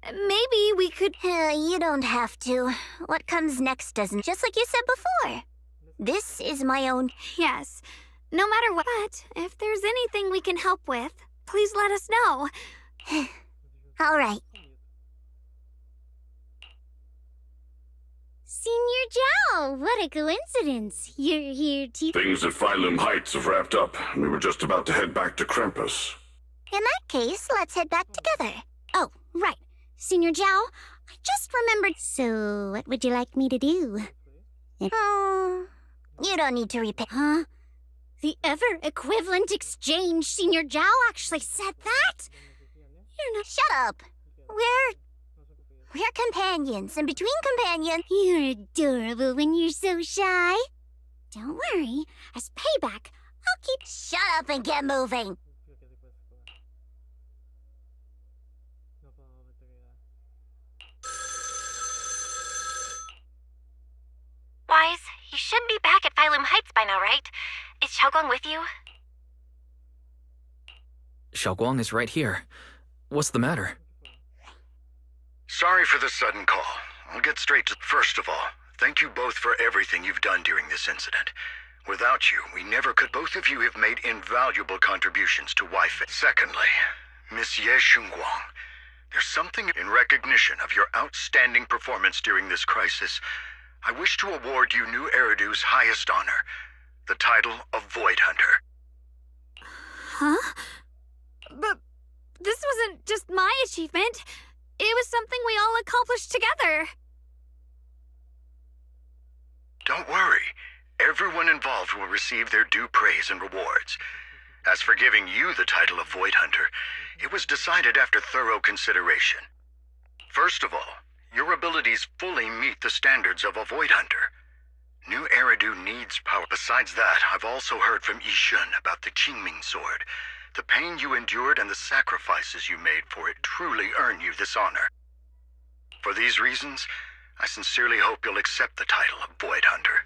Maybe we could... You don't have to. What comes next doesn't... Just like you said before. This is my own... Yes, no matter what. But if there's anything we can help with, please let us know. All right. Senior Zhao, what a coincidence. You're here to... Things at Phylum Heights have wrapped up. We were just about to head back to Krampus. In that case, let's head back together. Oh, right. Senior Zhao, I just remembered... So, what would you like me to do? You don't need to repeat... Huh? The ever-equivalent exchange, Senior Zhao actually said that? You're not... Shut up! We're companions, and between companions... You're adorable when you're so shy. Don't worry. As payback, I'll keep... Shut up and get moving! Wise, you should Heights by now, right? Is Xiaoguang with you? Xiaoguang is right here. What's the matter? Sorry for the sudden call. I'll get straight to... First of all, thank you both for everything you've done during this incident. Without you, we never could. Both of you have made invaluable contributions to Wi-Fi. Secondly, Miss Ye Xunguang, there's something in recognition of your outstanding performance during this crisis. I wish to award you New Eridu's highest honor, the title of Void Hunter. Huh? But this wasn't just my achievement. It was something we all accomplished together. Don't worry. Everyone involved will receive their due praise and rewards. As for giving you the title of Void Hunter, it was decided after thorough consideration. First of all, your abilities fully meet the standards of a Void Hunter. New Eridu needs power. Besides that, I've also heard from Yishun about the Qingming sword. The pain you endured and the sacrifices you made for it truly earn you this honor. For these reasons, I sincerely hope you'll accept the title of Void Hunter.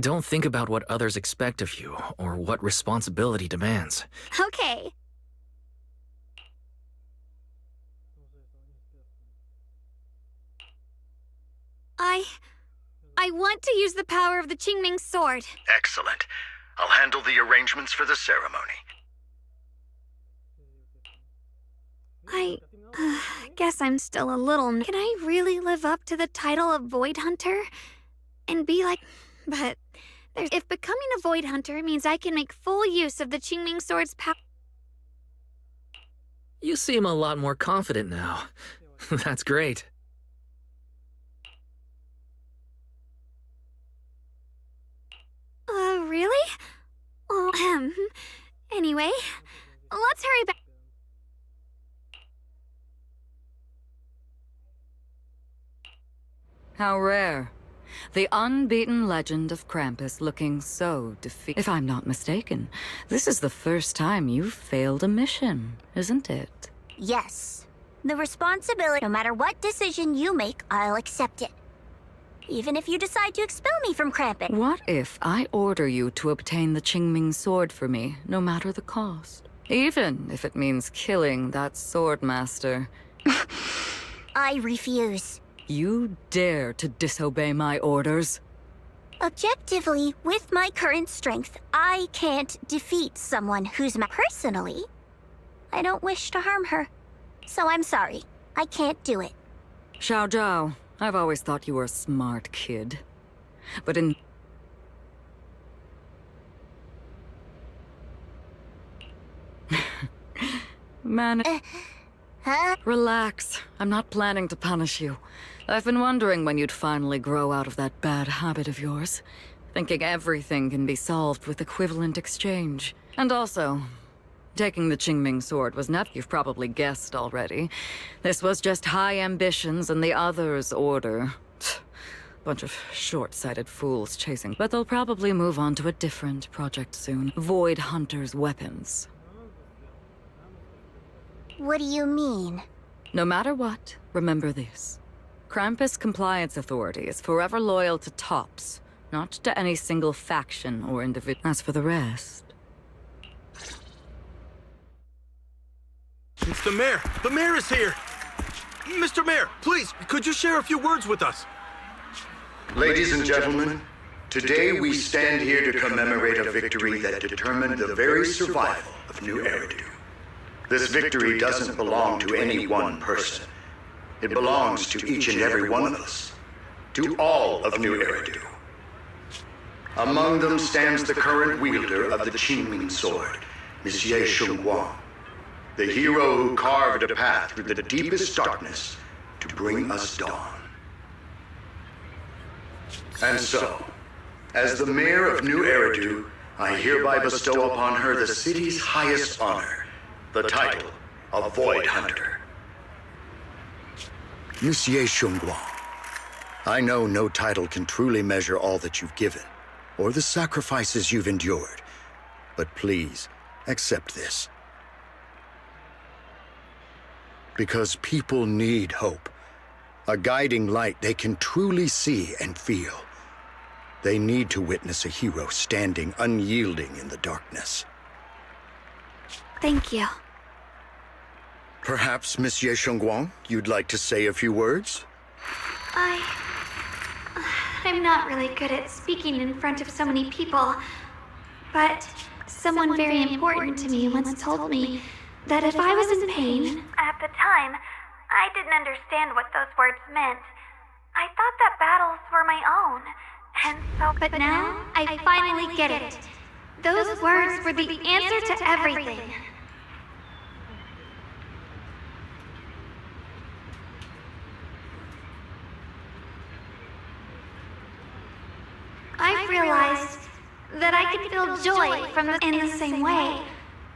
Don't think about what others expect of you, or what responsibility demands. Okay. I want to use the power of the Qingming sword. Excellent. I'll handle the arrangements for the ceremony. I guess I'm still a little... Can I really live up to the title of Void Hunter? And be like... But... If becoming a Void Hunter means I can make full use of the Qingming sword's power... You seem a lot more confident now. That's great. Really? Oh, anyway, let's hurry back. How rare. The unbeaten legend of Krampus looking so defeated. If I'm not mistaken, this is the first time you've failed a mission, isn't it? Yes. The responsibility, no matter what decision you make, I'll accept it. Even if you decide to expel me from Krampus. What if I order you to obtain the Qingming sword for me, no matter the cost? Even if it means killing that sword master. I refuse. You dare to disobey my orders? Objectively, with my current strength, I can't defeat someone who's personally, I don't wish to harm her. So I'm sorry. I can't do it. Zhao, I've always thought you were a smart kid. But in... Man... Huh? Relax. I'm not planning to punish you. I've been wondering when you'd finally grow out of that bad habit of yours. Thinking everything can be solved with equivalent exchange. And also, taking the Qingming sword was not... You've probably guessed already. This was just high ambitions and the others' order. Bunch of short-sighted fools chasing. But they'll probably move on to a different project soon. Void Hunter's weapons. What do you mean? No matter what, remember this. Krampus Compliance Authority is forever loyal to tops, not to any single faction or individual. As for the rest... It's the mayor! The mayor is here! Mr. Mayor, please, could you share a few words with us? Ladies and gentlemen, today we stand here to commemorate a victory that determined the very survival of New Eridu. This victory doesn't belong to any one person. It belongs to each and every one of us. To all of New Eridu. Among them stands the current wielder of the Qingming sword, Miss Ye Xunguang, the hero who carved a path through the deepest darkness to bring us dawn. And so, as the mayor of New Eridu, I hereby bestow upon her the city's highest honor, the title of Void Hunter. Miss Ye Xunguang, I know no title can truly measure all that you've given, or the sacrifices you've endured, but please, accept this. Because people need hope. A guiding light they can truly see and feel. They need to witness a hero standing unyielding in the darkness. Thank you. Perhaps, Miss Ye Shengguang, you'd like to say a few words? I'm not really good at speaking in front of so many people, but someone very important to me once told me that if I was in pain... At the time, I didn't understand what those words meant. I thought that battles were my own, and so... But now, I finally get it. Those words were the answer to everything. I've realized that I can feel joy in the same way.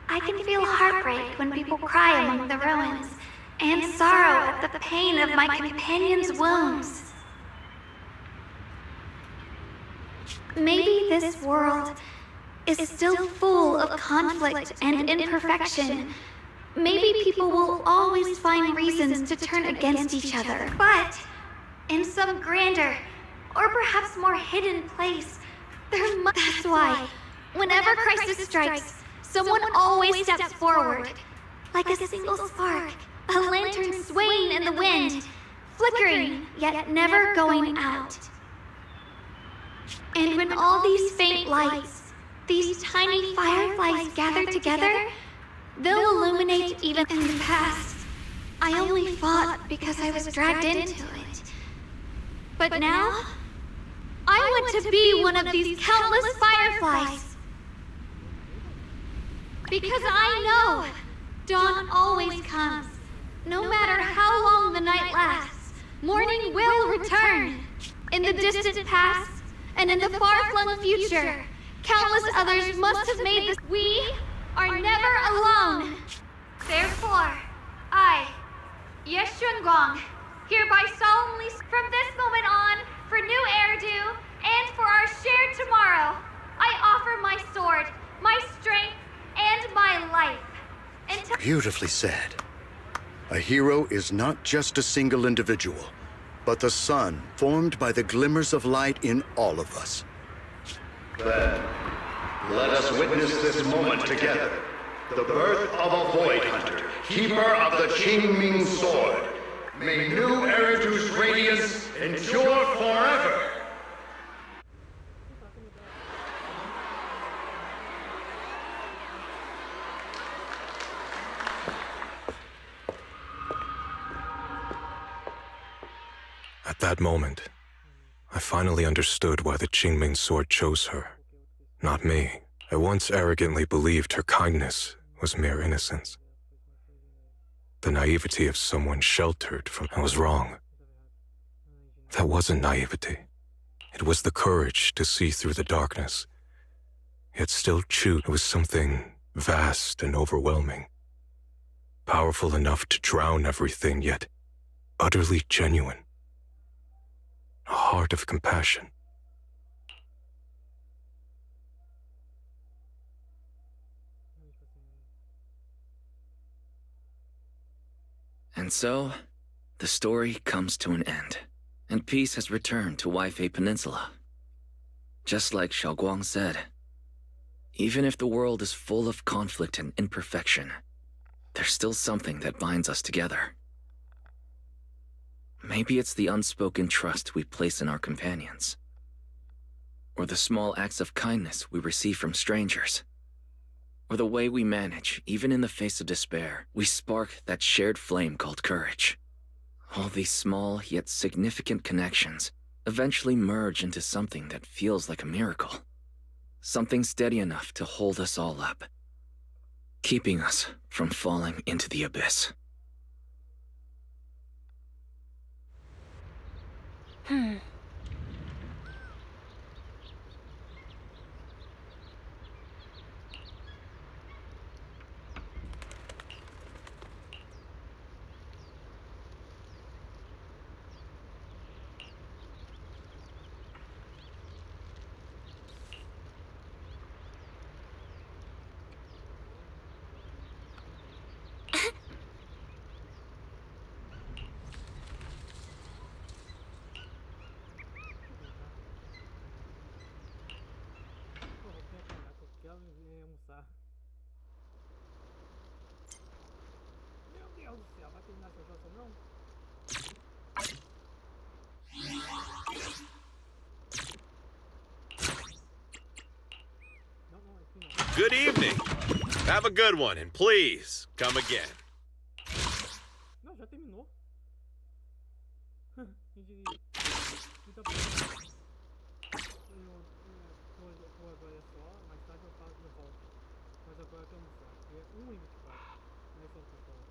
I can feel heartbreak when people cry among the ruins, and sorrow at the pain of my companion's wounds. Maybe this world is still full of conflict and imperfection. Maybe people will always find reasons to turn against each other. But in some grander, or perhaps more hidden place, that's why, whenever crisis strikes, someone always steps forward. Like a single spark, a lantern swaying in the wind, flickering, yet never going out. And when all these faint lights, these tiny fireflies gather together, they'll illuminate even in the past. I only fought because I was dragged into it. But now, I want to be one of these countless fireflies. Because I know dawn always comes. No matter how long the night lasts, morning will return. In the distant past, and in the far-flung future, countless others must have made this. We are never alone. Therefore, I, Ye Shengguang, hereby solemnly from this moment on, for new Eridu, and for our shared tomorrow, I offer my sword, my strength, and my life. Beautifully said. A hero is not just a single individual, but the sun formed by the glimmers of light in all of us. Then, let us witness this moment together. The birth of a Void Hunter, keeper of the Qingming sword. May new Eridu's radiance endure forever! At that moment, I finally understood why the Qingming sword chose her, not me. I once arrogantly believed her kindness was mere innocence. The naivety of someone sheltered from... I was wrong. That wasn't naivety. It was the courage to see through the darkness, yet still choose. It was something vast and overwhelming, powerful enough to drown everything, yet utterly genuine. A heart of compassion. And so, the story comes to an end, and peace has returned to Yanfei Peninsula. Just like Xiaoguang said, even if the world is full of conflict and imperfection, there's still something that binds us together. Maybe it's the unspoken trust we place in our companions, or the small acts of kindness we receive from strangers, or the way we manage, even in the face of despair, we spark that shared flame called courage. All these small yet significant connections eventually merge into something that feels like a miracle. Something steady enough to hold us all up, keeping us from falling into the abyss. Deus do céu, vai terminar essa jossa não? Good evening. Have a good one, and please come again. Não, já terminou. Quem diria? Então, vou agora só, mais tarde eu volto. Mas agora eu quero almoçar. É 1h24. Não é só o pessoal.